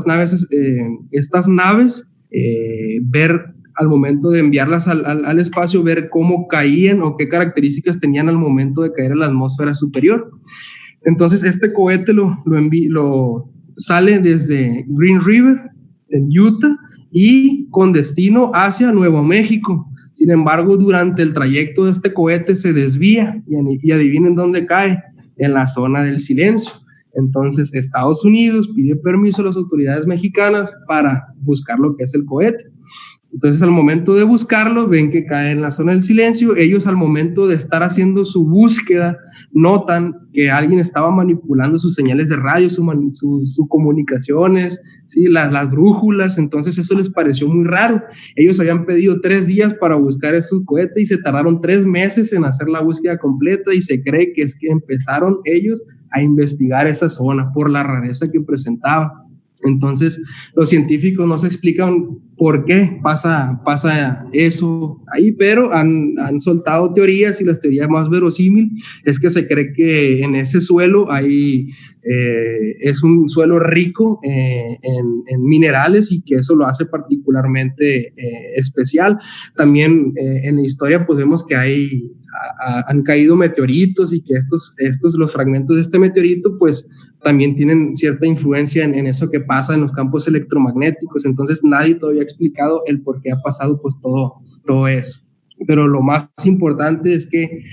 naves, ver al momento de enviarlas al espacio, ver cómo caían o qué características tenían al momento de caer en la atmósfera superior. Entonces este cohete lo sale desde Green River, en Utah, y con destino hacia Nuevo México. Sin embargo, durante el trayecto de este cohete se desvía, y adivinen dónde cae, en la zona del silencio. Entonces Estados Unidos pide permiso a las autoridades mexicanas para buscar lo que es el cohete. Entonces, al momento de buscarlo, ven que cae en la zona del silencio. Ellos, al momento de estar haciendo su búsqueda, notan que alguien estaba manipulando sus señales de radio, sus comunicaciones, ¿sí? las brújulas. Entonces, eso les pareció muy raro. Ellos habían pedido 3 días para buscar ese cohete y se tardaron 3 meses en hacer la búsqueda completa, y se cree que es que empezaron ellos a investigar esa zona por la rareza que presentaba. Entonces, los científicos no se explican por qué pasa eso ahí, pero han soltado teorías, y la teoría más verosímil es que se cree que en ese suelo es un suelo rico en minerales, y que eso lo hace particularmente especial. También en la historia pues vemos que han caído meteoritos, y que los fragmentos de este meteorito pues también tienen cierta influencia en eso que pasa en los campos electromagnéticos. Entonces nadie todavía ha explicado el por qué ha pasado pues todo eso. Pero lo más importante es que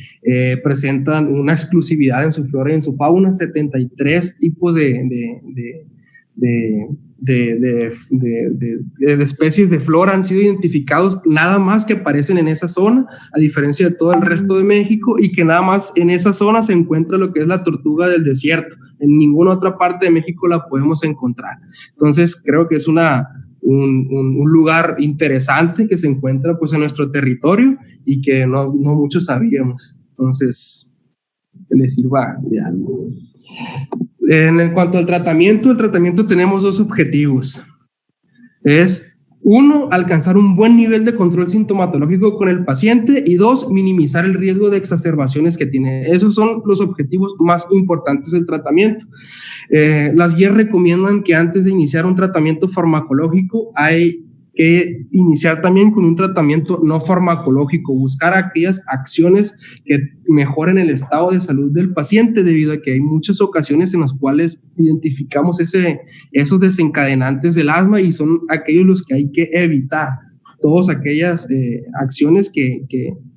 presentan una exclusividad en su flora y en su fauna. 73 tipos de especies de flora han sido identificados, nada más que aparecen en esa zona, a diferencia de todo el resto de México, y que nada más en esa zona se encuentra lo que es la tortuga del desierto. En ninguna otra parte de México la podemos encontrar. Entonces creo que es un lugar interesante que se encuentra pues en nuestro territorio, y que no muchos sabíamos. Entonces, que les sirva de algo. En cuanto al tratamiento, tenemos dos objetivos. Es, uno, alcanzar un buen nivel de control sintomatológico con el paciente, y dos, minimizar el riesgo de exacerbaciones que tiene. Esos son los objetivos más importantes del tratamiento. Las guías recomiendan que antes de iniciar un tratamiento farmacológico hay que iniciar también con un tratamiento no farmacológico, buscar aquellas acciones que mejoren el estado de salud del paciente, debido a que hay muchas ocasiones en las cuales identificamos esos desencadenantes del asma, y son aquellos los que hay que evitar. Todas aquellas acciones que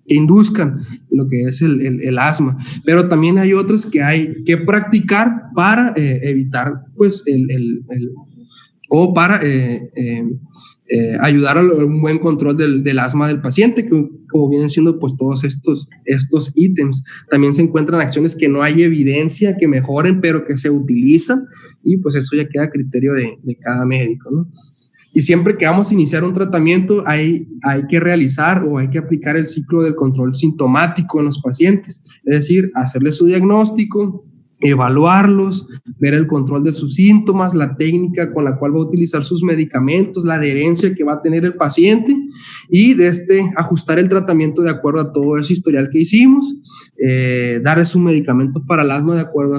induzcan lo que es el asma, pero también hay otras que hay que practicar para evitar pues o para ayudar a un buen control del asma del paciente, que como vienen siendo pues todos estos ítems. También se encuentran acciones que no hay evidencia que mejoren, pero que se utilizan, y pues eso ya queda a criterio de cada médico, ¿no? Y siempre que vamos a iniciar un tratamiento hay que realizar o hay que aplicar el ciclo del control sintomático en los pacientes, es decir, hacerles su diagnóstico, evaluarlos, ver el control de sus síntomas, la técnica con la cual va a utilizar sus medicamentos, la adherencia que va a tener el paciente, y ajustar el tratamiento de acuerdo a todo ese historial que hicimos, darle su medicamento para el asma de acuerdo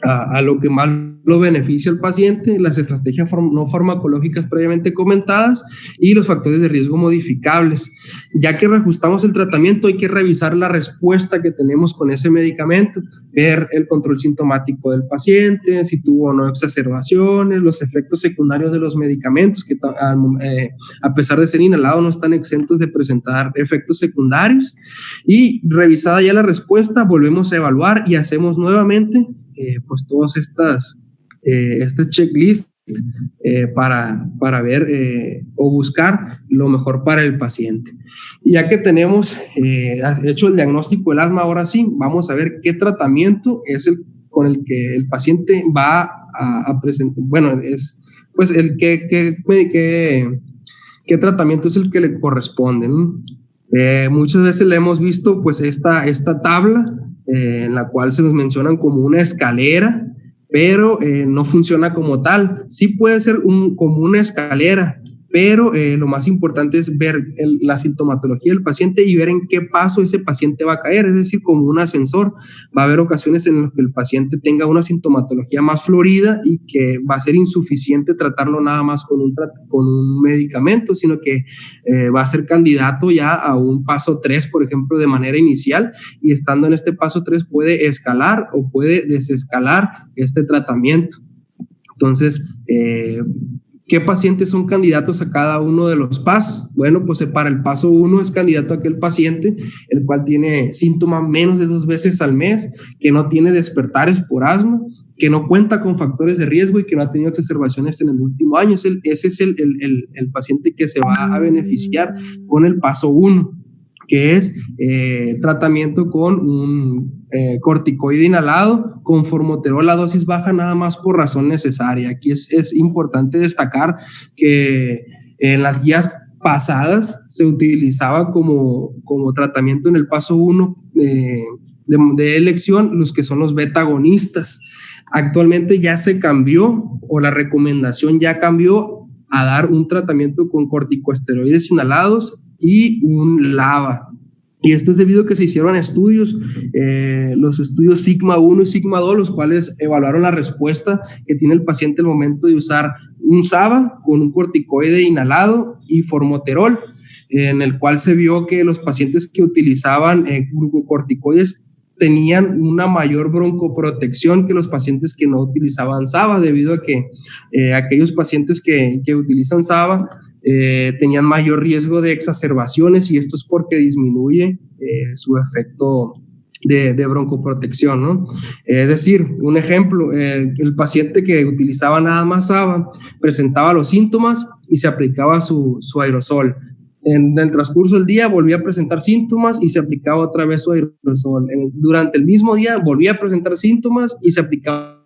a lo que más lo beneficia al paciente, las estrategias no farmacológicas previamente comentadas, y los factores de riesgo modificables. Ya que reajustamos el tratamiento, hay que revisar la respuesta que tenemos con ese medicamento, ver el control sintomático del paciente, si tuvo o no exacerbaciones, los efectos secundarios de los medicamentos, que a pesar de ser inhalados no están exentos de presentar efectos secundarios. Y revisada ya la respuesta, volvemos a evaluar y hacemos nuevamente pues todas estas checklists para ver o buscar lo mejor para el paciente. Y ya que tenemos hecho el diagnóstico del asma, ahora sí, vamos a ver qué tratamiento es con el que el paciente va a presentar. Bueno, es pues qué tratamiento es el que le corresponde, ¿no? Muchas veces le hemos visto pues esta tabla en la cual se nos mencionan como una escalera, pero no funciona como tal. Sí puede ser como una escalera, pero lo más importante es ver la sintomatología del paciente y ver en qué paso ese paciente va a caer, es decir, como un ascensor. Va a haber ocasiones en las que el paciente tenga una sintomatología más florida y que va a ser insuficiente tratarlo nada más con un medicamento, sino que va a ser candidato ya a un paso 3, por ejemplo, de manera inicial, y estando en este paso 3 puede escalar o puede desescalar este tratamiento. Entonces, ¿qué pacientes son candidatos a cada uno de los pasos? Bueno, pues para el paso 1 es candidato aquel paciente el cual tiene síntomas menos de 2 veces al mes, que no tiene despertares por asma, que no cuenta con factores de riesgo y que no ha tenido exacerbaciones en el último año. Ese es el paciente que se va a beneficiar con el paso 1, que es el tratamiento con un corticoide inhalado con formoterol a dosis baja, nada más por razón necesaria. Aquí es importante destacar que en las guías pasadas se utilizaba como tratamiento en el paso 1 de elección los que son los beta-agonistas. Actualmente ya se cambió, o la recomendación ya cambió, a dar un tratamiento con corticosteroides inhalados y un LABA. Y esto es debido a que se hicieron estudios, los estudios Sigma 1 y Sigma 2, los cuales evaluaron la respuesta que tiene el paciente al momento de usar un SABA con un corticoide inhalado y formoterol, en el cual se vio que los pacientes que utilizaban glucocorticoides tenían una mayor broncoprotección que los pacientes que no utilizaban SABA, debido a que aquellos pacientes que utilizan SABA tenían mayor riesgo de exacerbaciones, y esto es porque disminuye su efecto de broncoprotección, ¿no? Es decir, un ejemplo, el paciente que utilizaba nada más SABA presentaba los síntomas y se aplicaba su aerosol. En el transcurso del día volvía a presentar síntomas y se aplicaba otra vez su aerosol. Durante el mismo día volvía a presentar síntomas y se aplicaba.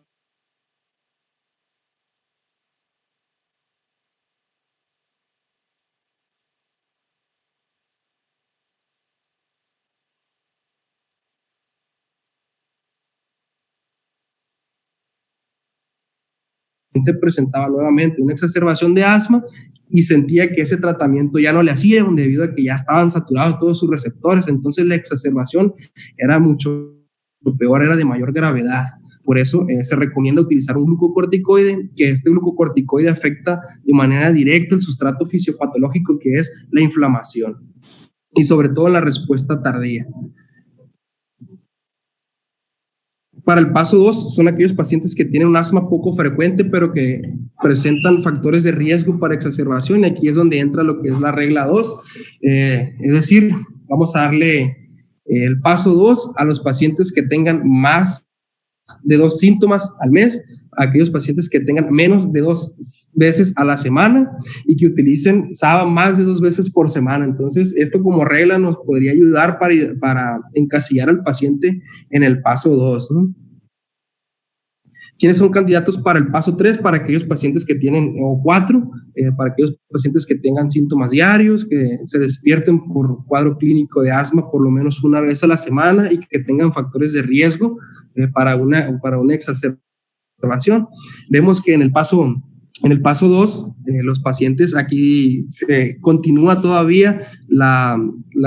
Presentaba nuevamente una exacerbación de asma y sentía que ese tratamiento ya no le hacía, debido a que ya estaban saturados todos sus receptores. Entonces la exacerbación era mucho peor, era de mayor gravedad. Por eso se recomienda utilizar un glucocorticoide, que este glucocorticoide afecta de manera directa el sustrato fisiopatológico, que es la inflamación, y sobre todo la respuesta tardía. Para el paso 2 son aquellos pacientes que tienen un asma poco frecuente, pero que presentan factores de riesgo para exacerbación, y aquí es donde entra lo que es la regla 2. Es decir, vamos a darle el paso 2 a los pacientes que tengan más de 2 síntomas al mes, a aquellos pacientes que tengan menos de 2 veces a la semana y que utilicen SABA más de 2 veces por semana. Entonces, esto como regla nos podría ayudar para encasillar al paciente en el paso 2, ¿no? ¿Quiénes son candidatos para el paso 3? Para aquellos pacientes que tienen, o 4, para aquellos pacientes que tengan síntomas diarios, que se despierten por cuadro clínico de asma por lo menos una vez a la semana y que tengan factores de riesgo para una exacerbación. Vemos que en el paso 2, los pacientes, aquí se continúa todavía la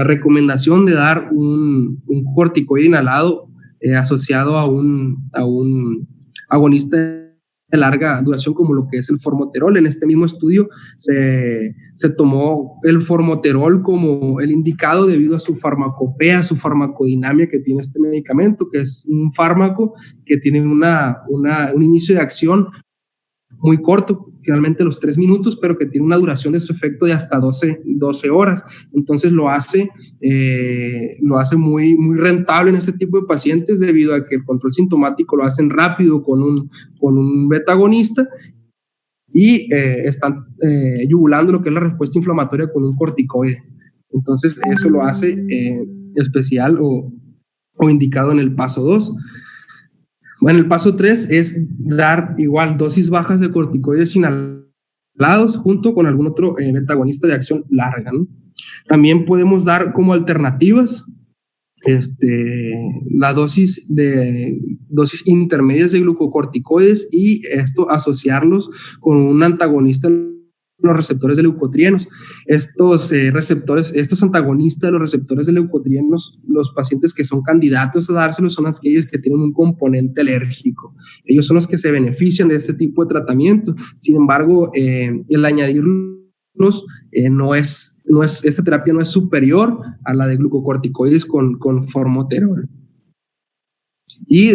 recomendación de dar un corticoide inhalado asociado a un agonista de larga duración, como lo que es el formoterol. En este mismo estudio se tomó el formoterol como el indicado debido a su farmacopea, su farmacodinamia que tiene este medicamento, que es un fármaco que tiene un inicio de acción muy corto, generalmente los 3 minutos, pero que tiene una duración de su efecto de hasta 12 horas. Entonces lo hace muy, muy rentable en este tipo de pacientes, debido a que el control sintomático lo hacen rápido con un beta-agonista, y están yugulando lo que es la respuesta inflamatoria con un corticoide. Entonces eso lo hace especial o indicado en el paso 2. Bueno, el paso 3 es dar igual dosis bajas de corticoides inhalados junto con algún otro beta-agonista de acción larga, ¿no? También podemos dar como alternativas la dosis intermedias de glucocorticoides, y esto asociarlos con un antagonista los receptores de leucotrienos. Estos antagonistas de los receptores de leucotrienos, los pacientes que son candidatos a dárselos son aquellos que tienen un componente alérgico. Ellos son los que se benefician de este tipo de tratamiento. Sin embargo, el añadirlos esta terapia no es superior a la de glucocorticoides con formoterol. Y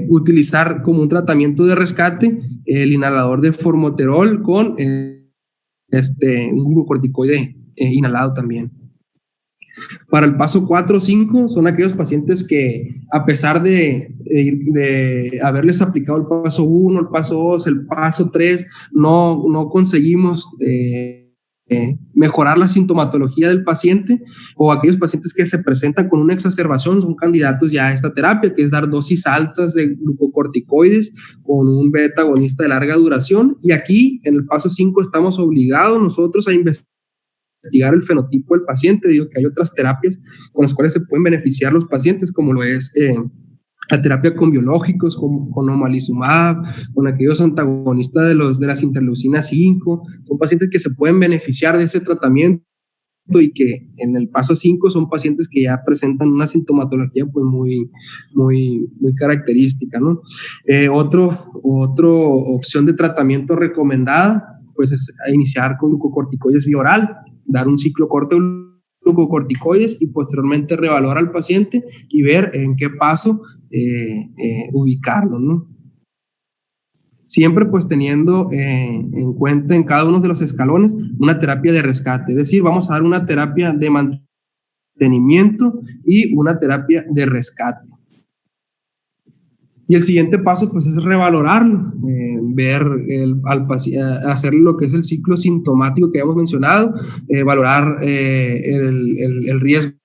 utilizar como un tratamiento de rescate el inhalador de formoterol con un glucocorticoide inhalado también. Para el paso 4 o 5 son aquellos pacientes que, a pesar de haberles aplicado el paso 1, el paso 2, el paso 3, no conseguimos mejorar la sintomatología del paciente, o aquellos pacientes que se presentan con una exacerbación son candidatos ya a esta terapia, que es dar dosis altas de glucocorticoides con un beta-agonista de larga duración. Y aquí en el paso 5 estamos obligados nosotros a investigar investigar el fenotipo del paciente. Digo que hay otras terapias con las cuales se pueden beneficiar los pacientes, como lo es la terapia con biológicos, con omalizumab, con aquellos antagonistas de las interleucinas 5. Son pacientes que se pueden beneficiar de ese tratamiento y que en el paso 5 son pacientes que ya presentan una sintomatología pues muy característica, ¿no? Otra opción de tratamiento recomendada pues es iniciar con glucocorticoides vía oral, dar un ciclo corto de glucocorticoides y posteriormente reevaluar al paciente y ver en qué paso ubicarlo, ¿no? Siempre pues teniendo en cuenta en cada uno de los escalones una terapia de rescate, es decir, vamos a dar una terapia de mantenimiento y una terapia de rescate. Y el siguiente paso pues es revalorarlo, ver hacer lo que es el ciclo sintomático que habíamos mencionado, valorar el riesgo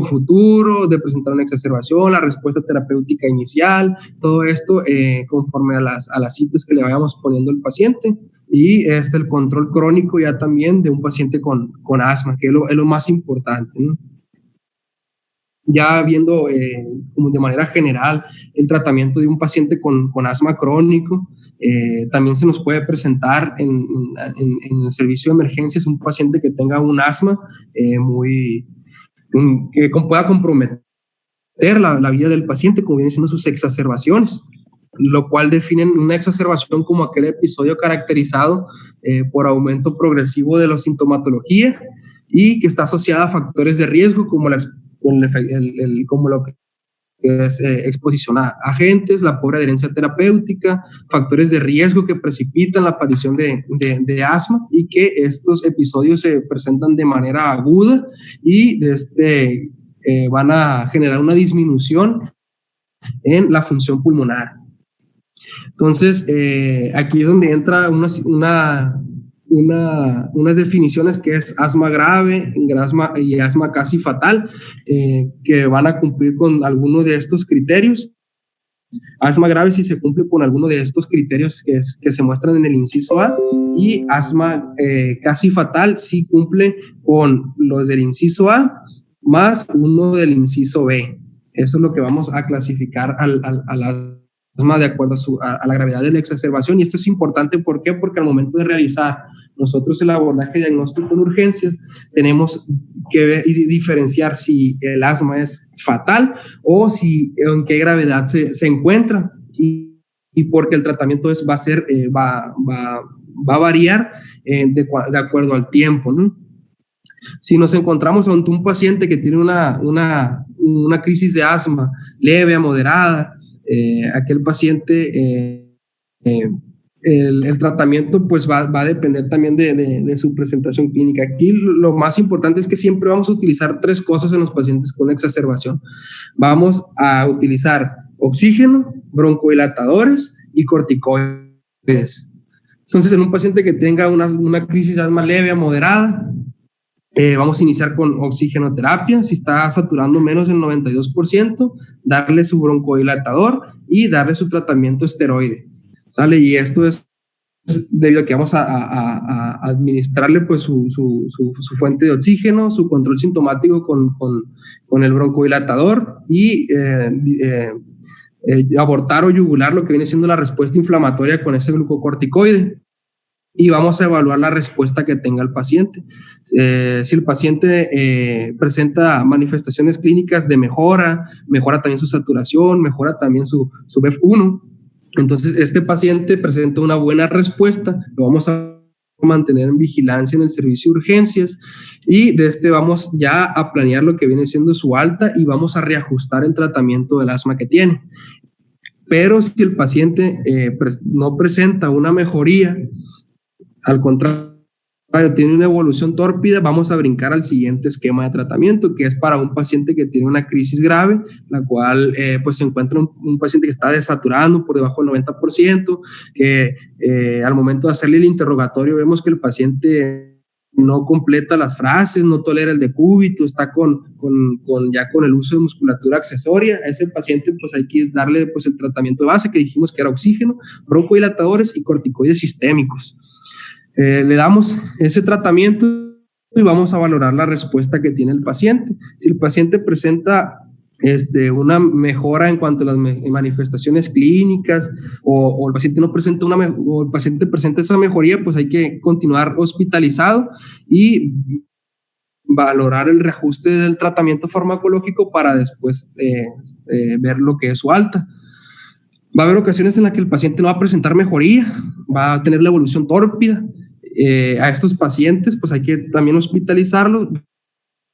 futuro de presentar una exacerbación, la respuesta terapéutica inicial, todo esto conforme a las citas que le vayamos poniendo al paciente, y el control crónico ya también de un paciente con asma, que es lo más importante, ¿no? Ya viendo como de manera general el tratamiento de un paciente con asma crónico, también se nos puede presentar en el servicio de emergencias un paciente que tenga un asma que pueda comprometer la vida del paciente, como vienen siendo sus exacerbaciones, lo cual definen una exacerbación como aquel episodio caracterizado por aumento progresivo de la sintomatología y que está asociada a factores de riesgo como lo que es exposición a agentes, la pobre adherencia terapéutica, factores de riesgo que precipitan la aparición de asma, y que estos episodios se presentan de manera aguda y van a generar una disminución en la función pulmonar. Entonces, aquí es donde entra unas definiciones que es asma grave y asma casi fatal, que van a cumplir con alguno de estos criterios. Asma grave si se cumple con alguno de estos criterios que se muestran en el inciso A, y asma casi fatal si cumple con los del inciso A más uno del inciso B. Eso es lo que vamos a clasificar al asma de acuerdo a la gravedad de la exacerbación. Y esto es importante, ¿por qué? Porque al momento de realizar nosotros el abordaje diagnóstico en urgencias, tenemos que diferenciar si el asma es fatal o en qué gravedad se encuentra, y porque el tratamiento va a variar de acuerdo al tiempo, ¿no? Si nos encontramos ante un paciente que tiene una crisis de asma leve a moderada, aquel paciente, el tratamiento pues va a depender también de su presentación clínica. Aquí lo más importante es que siempre vamos a utilizar 3 cosas en los pacientes con exacerbación. Vamos a utilizar oxígeno, broncodilatadores y corticoides. Entonces, en un paciente que tenga una crisis de asma leve a moderada, vamos a iniciar con oxigenoterapia. Si está saturando menos del 92%, darle su broncodilatador y darle su tratamiento esteroide, ¿sale? Y esto es debido a que vamos a administrarle pues su fuente de oxígeno, su control sintomático con el broncodilatador, y abortar o yugular lo que viene siendo la respuesta inflamatoria con ese glucocorticoide. Y vamos a evaluar la respuesta que tenga el paciente. Si el paciente presenta manifestaciones clínicas de mejora también su saturación, mejora también su BEF1, entonces este paciente presenta una buena respuesta, lo vamos a mantener en vigilancia en el servicio de urgencias, y vamos ya a planear lo que viene siendo su alta y vamos a reajustar el tratamiento del asma que tiene. Pero si el paciente no presenta una mejoría, al contrario, tiene una evolución tórpida, vamos a brincar al siguiente esquema de tratamiento, que es para un paciente que tiene una crisis grave, la cual pues se encuentra un paciente que está desaturando por debajo del 90%, que al momento de hacerle el interrogatorio vemos que el paciente no completa las frases, no tolera el decúbito, está ya con el uso de musculatura accesoria. A ese paciente pues hay que darle pues el tratamiento de base que dijimos que era oxígeno, broncodilatadores y corticoides sistémicos. Le damos ese tratamiento y vamos a valorar la respuesta que tiene el paciente. Si el paciente presenta una mejora en cuanto a las manifestaciones clínicas o el paciente no presenta o el paciente presenta esa mejoría, pues hay que continuar hospitalizado y valorar el reajuste del tratamiento farmacológico para después ver lo que es su alta. Va a haber ocasiones en las que el paciente no va a presentar mejoría, va a tener la evolución tórpida. A estos pacientes pues hay que también hospitalizarlos,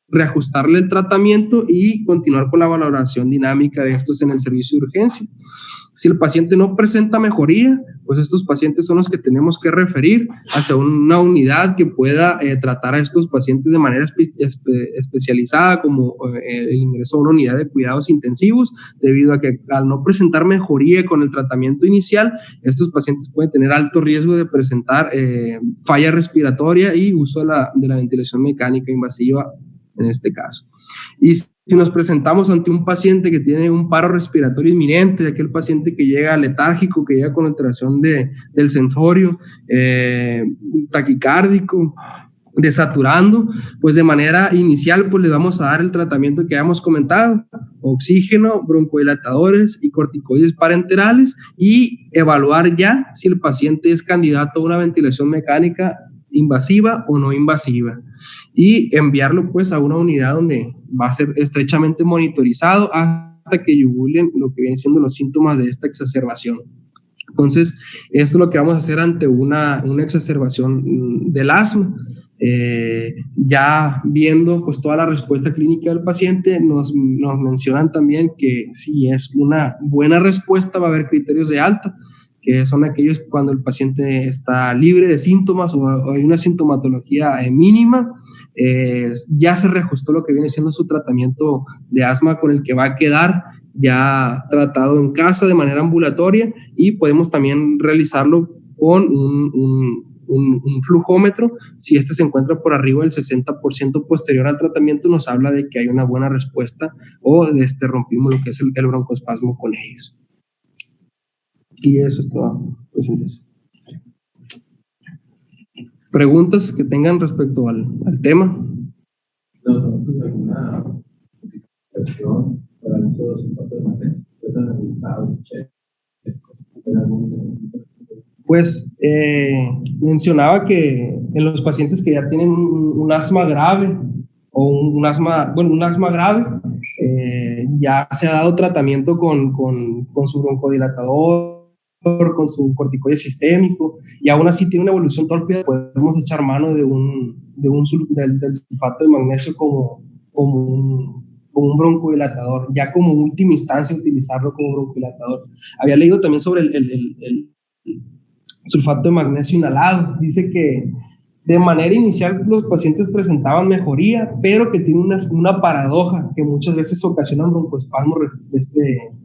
reajustarle el tratamiento y continuar con la valoración dinámica de estos en el servicio de urgencia. Si el paciente no presenta mejoría, pues estos pacientes son los que tenemos que referir hacia una unidad que pueda tratar a estos pacientes de manera especializada, como el ingreso a una unidad de cuidados intensivos, debido a que al no presentar mejoría con el tratamiento inicial, estos pacientes pueden tener alto riesgo de presentar falla respiratoria y uso de la ventilación mecánica invasiva en este caso. Y si nos presentamos ante un paciente que tiene un paro respiratorio inminente, aquel paciente que llega letárgico, que llega con alteración del sensorio, taquicárdico, desaturando, pues de manera inicial pues le vamos a dar el tratamiento que habíamos comentado: oxígeno, broncodilatadores y corticoides parenterales, y evaluar ya si el paciente es candidato a una ventilación mecánica invasiva o no invasiva, y enviarlo pues a una unidad donde va a ser estrechamente monitorizado hasta que yugulen lo que vienen siendo los síntomas de esta exacerbación. Entonces, esto es lo que vamos a hacer ante una exacerbación del asma. Ya viendo pues toda la respuesta clínica del paciente, nos mencionan también que si es una buena respuesta va a haber criterios de alta, que son aquellos cuando el paciente está libre de síntomas o hay una sintomatología mínima. Ya se reajustó lo que viene siendo su tratamiento de asma, con el que va a quedar ya tratado en casa de manera ambulatoria, y podemos también realizarlo con un flujómetro. Si este se encuentra por arriba del 60% posterior al tratamiento, nos habla de que hay una buena respuesta o rompimos lo que es el broncoespasmo con ellos. Y eso es todo. ¿Preguntas que tengan respecto al tema? ¿No tenemos alguna notificación para el uso de los impactos de magnesio? ¿Están analizados? Pues mencionaba que en los pacientes que ya tienen un asma grave o un asma grave, ya se ha dado tratamiento con su broncodilatador, con su corticoide sistémico, y aún así tiene una evolución tórpida, podemos echar mano del sulfato de magnesio como un broncodilatador, ya como última instancia utilizarlo como broncodilatador. Había leído también sobre el sulfato de magnesio inhalado. Dice que de manera inicial los pacientes presentaban mejoría, pero que tiene una paradoja que muchas veces ocasiona un broncoespasmo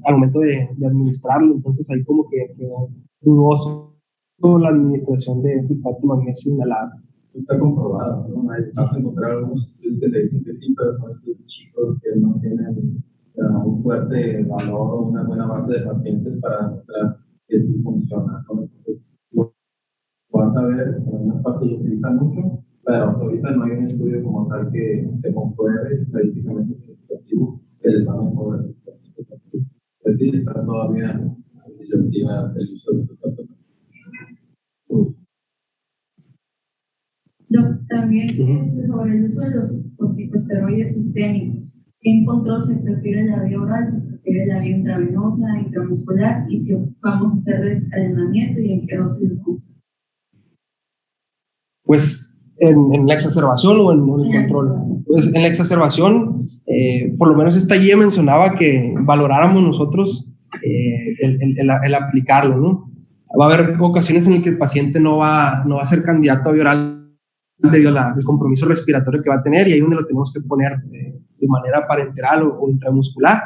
al momento de administrarlo. Entonces ahí como que quedó dudoso la administración de sulfato de magnesio inhalado. Está comprobado, ¿no? Vas a encontrar algunos estudios que te dicen que sí, pero son estos chicos que no tienen un fuerte valor o una buena base de pacientes para demostrar que sí funciona, ¿no? Vas a ver, en algunas partes lo utilizan mucho, pero hasta ahorita no hay un estudio como tal que compruebe estadísticamente significativo que les va a mejorar. Es decir, está todavía en disyuntiva el uso de estos datos. También sobre el uso de los corticosteroides sistémicos. ¿Qué encontró? ¿Se prefiere la vía oral, se prefiere la vía intravenosa, intramuscular? Y si vamos a hacer descadenamiento, y en qué dosis de uso. Pues en la exacerbación o en el control. Pues en la exacerbación, por lo menos esta guía mencionaba que valoráramos nosotros el aplicarlo, ¿no? Va a haber ocasiones en las que el paciente no va a ser candidato a vía oral debido al compromiso respiratorio que va a tener, y ahí es donde lo tenemos que poner de manera parenteral o intramuscular.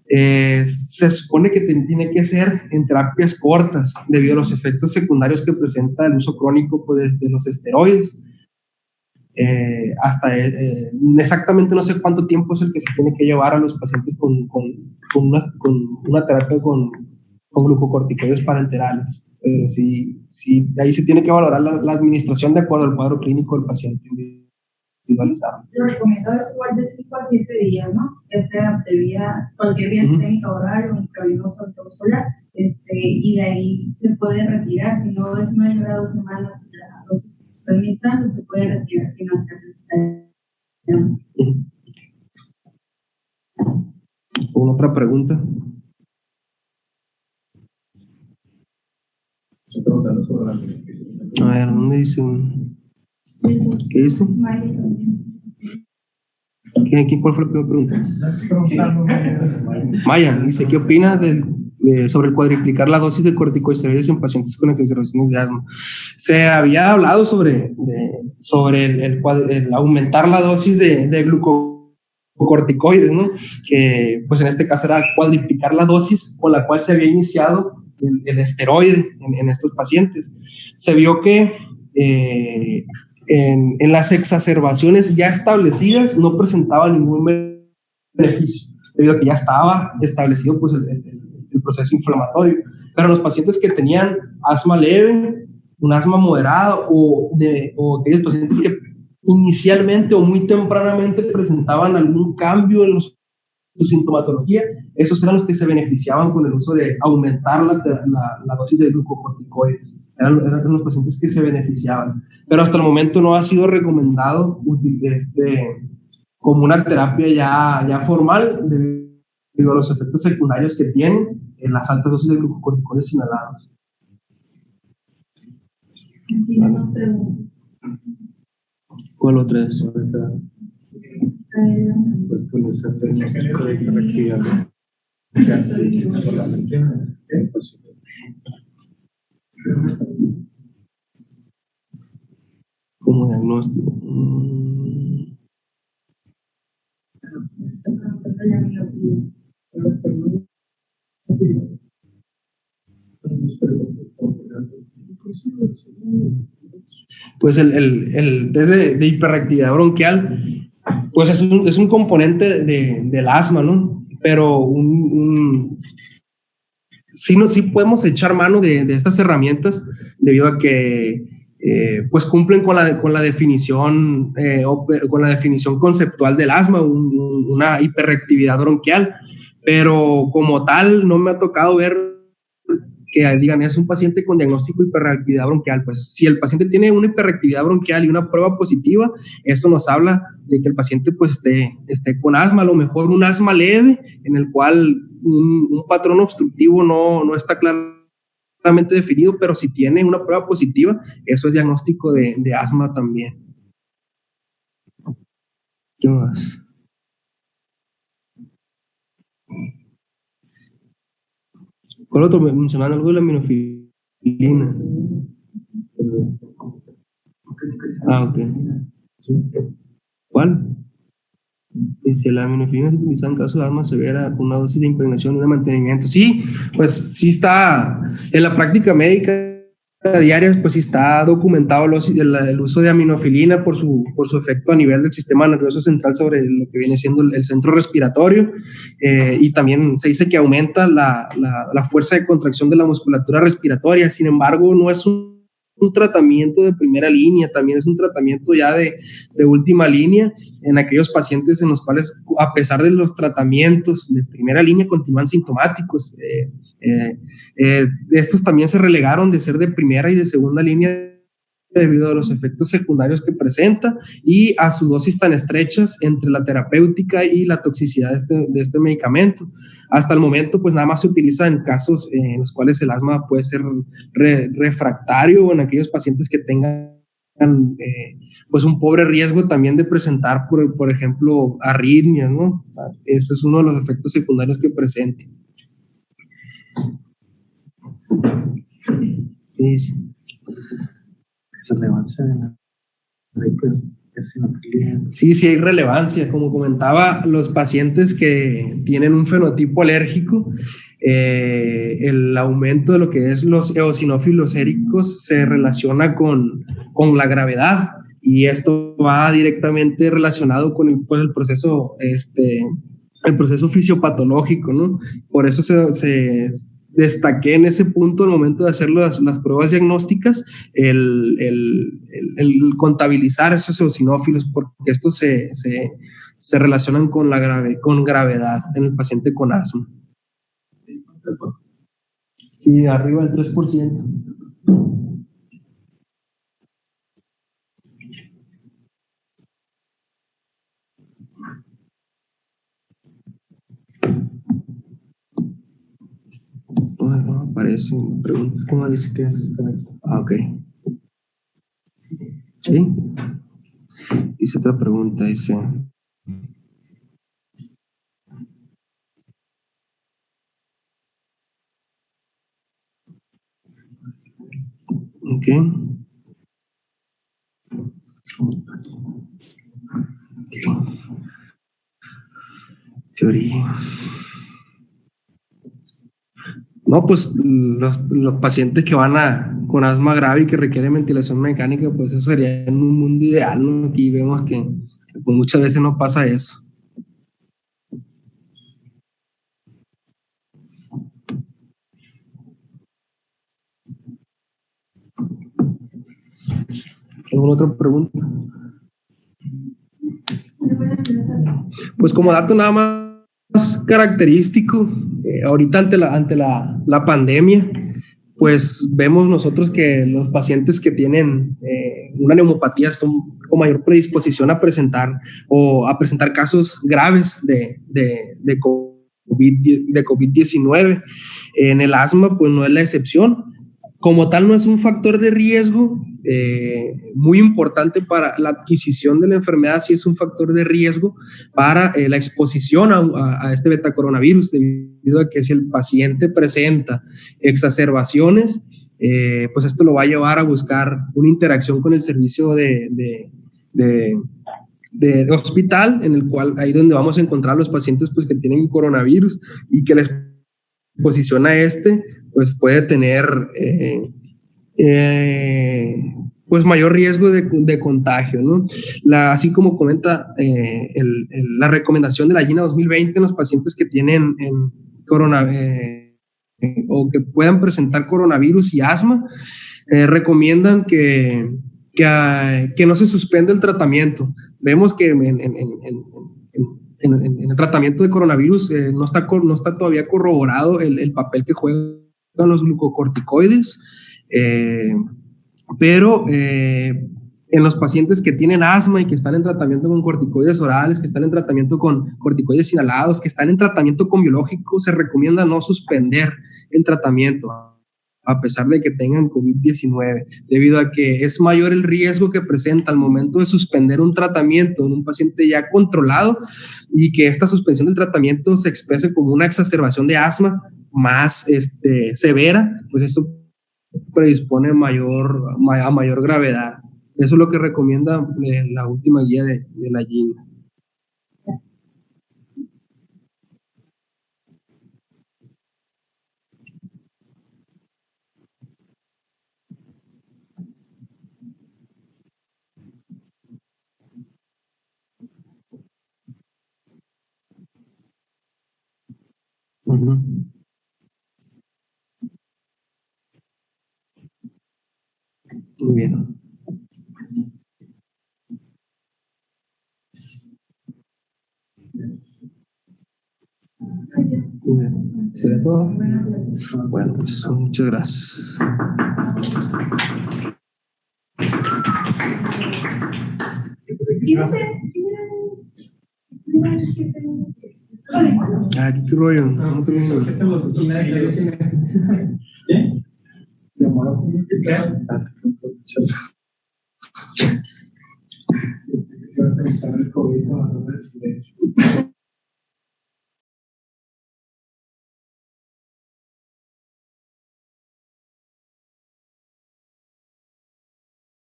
Se supone que tiene que ser en terapias cortas debido a los efectos secundarios que presenta el uso crónico pues, de los esteroides. Hasta exactamente no sé cuánto tiempo es el que se tiene que llevar a los pacientes con una terapia con glucocorticoides parenterales, pero sí, ahí se tiene que valorar la administración de acuerdo al cuadro clínico del paciente. visualizarlo. Lo recomiendo es igual de 5 a 7 días, ¿no? Ya sea de vía, cualquier vía sistémica oral o intravenosa o intramuscular, y de ahí se puede retirar. Si no es mayor a 2 semanas la dosis que está administrando, se puede retirar sin hacer necesario. ¿Alguna otra pregunta? Estoy preguntando sobre la A ver, ¿dónde dice? ¿Qué dice? ¿Cuál fue la primera pregunta? Maya dice, ¿qué opina sobre el cuadriplicar la dosis de corticosteroides en pacientes con exacerbaciones de asma? Se había hablado sobre el aumentar la dosis de glucocorticoides, ¿no? Que pues en este caso era cuadriplicar la dosis con la cual se había iniciado el esteroide en estos pacientes. Se vio que en las exacerbaciones ya establecidas no presentaba ningún beneficio, debido a que ya estaba establecido pues, el proceso inflamatorio. Pero los pacientes que tenían asma leve, un asma moderado o aquellos pacientes que inicialmente o muy tempranamente presentaban algún cambio en su sintomatología, esos eran los que se beneficiaban con el uso de aumentar la dosis de glucocorticoides. Eran los pacientes que se beneficiaban. Pero hasta el momento no ha sido recomendado como una terapia ya formal debido a los efectos secundarios que tienen en las altas dosis de glucocorticoides inhalados. ¿Cuál otra es? Pues con ese diagnóstico de hiperactividad. Como diagnóstico. Pues el test de hiperactividad bronquial, pues es un componente del asma, ¿no? Pero sí podemos echar mano de estas herramientas debido a que pues cumplen con la definición conceptual del asma, una hiperactividad bronquial, pero como tal no me ha tocado ver que digan es un paciente con diagnóstico de hiperactividad bronquial. Pues si el paciente tiene una hiperactividad bronquial y una prueba positiva, eso nos habla de que el paciente pues esté con asma, a lo mejor un asma leve en el cual un patrón obstructivo no está claramente definido, pero si tiene una prueba positiva, eso es diagnóstico de asma también. ¿Qué más? ¿Cuál otro? Mencionaban algo de la aminofilina. Ok. ¿Cuál? Dice, la aminofilina se utiliza en caso de asma severa con una dosis de impregnación y de mantenimiento. Sí, pues sí está en la práctica médica diaria, pues sí está documentado el uso de aminofilina por su efecto a nivel del sistema nervioso central sobre lo que viene siendo el centro respiratorio, y también se dice que aumenta la fuerza de contracción de la musculatura respiratoria. Sin embargo, no es un tratamiento de primera línea, también es un tratamiento ya de última línea en aquellos pacientes en los cuales, a pesar de los tratamientos de primera línea, continúan sintomáticos. Estos también se relegaron de ser de primera y de segunda línea debido a los efectos secundarios que presenta y a sus dosis tan estrechas entre la terapéutica y la toxicidad de este medicamento. Hasta el momento, pues nada más se utiliza en casos en los cuales el asma puede ser refractario o en aquellos pacientes que tengan pues un pobre riesgo también de presentar, por ejemplo, arritmias, ¿no? Eso es uno de los efectos secundarios que presenta. Sí. Relevancia de la hiperactividad. Sí hay relevancia. Como comentaba, los pacientes que tienen un fenotipo alérgico, el aumento de lo que es los eosinófilos séricos se relaciona con la gravedad, y esto va directamente relacionado con el proceso fisiopatológico, ¿no? Por eso destaqué en ese punto al momento de hacer las pruebas diagnósticas el contabilizar esos eosinófilos, porque estos se relacionan con gravedad en el paciente con asma. Sí, arriba del 3%. No aparece. Preguntas. ¿Cómo dice que están aquí? Ah, ok. Sí. Hice otra pregunta, dice. Ok. Teoría. No, pues los pacientes que van con asma grave y que requieren ventilación mecánica, pues eso sería en un mundo ideal, ¿no? Aquí vemos que pues muchas veces no pasa eso. ¿Alguna otra pregunta? Pues como dato nada más característico, ahorita ante la pandemia, pues vemos nosotros que los pacientes que tienen una neumopatía son con mayor predisposición a presentar casos graves de COVID-19. En el asma, pues no es la excepción. Como tal, no es un factor de riesgo muy importante para la adquisición de la enfermedad, sí es un factor de riesgo para la exposición a este betacoronavirus, debido a que si el paciente presenta exacerbaciones, pues esto lo va a llevar a buscar una interacción con el servicio de hospital, en el cual ahí donde vamos a encontrar los pacientes pues, que tienen coronavirus y que les exposición a pues puede tener pues mayor riesgo de contagio, ¿no? Así como comenta la recomendación de la GINA 2020 en los pacientes que tienen o que puedan presentar coronavirus y asma, recomiendan que no se suspenda el tratamiento. Vemos que en el tratamiento de coronavirus no está todavía corroborado el papel que juegan los glucocorticoides, pero en los pacientes que tienen asma y que están en tratamiento con corticoides orales, que están en tratamiento con corticoides inhalados, que están en tratamiento con biológicos, se recomienda no suspender el tratamiento a pesar de que tengan COVID-19, debido a que es mayor el riesgo que presenta al momento de suspender un tratamiento en un paciente ya controlado y que esta suspensión del tratamiento se exprese como una exacerbación de asma más severa, pues eso predispone a mayor gravedad. Eso es lo que recomienda la última guía de la GINA. Muy bien. Muy bien. ¿Será todo? Bueno, pues muchas gracias. Ah, qué rollo. No te digo. ¿Qué? ¿Qué?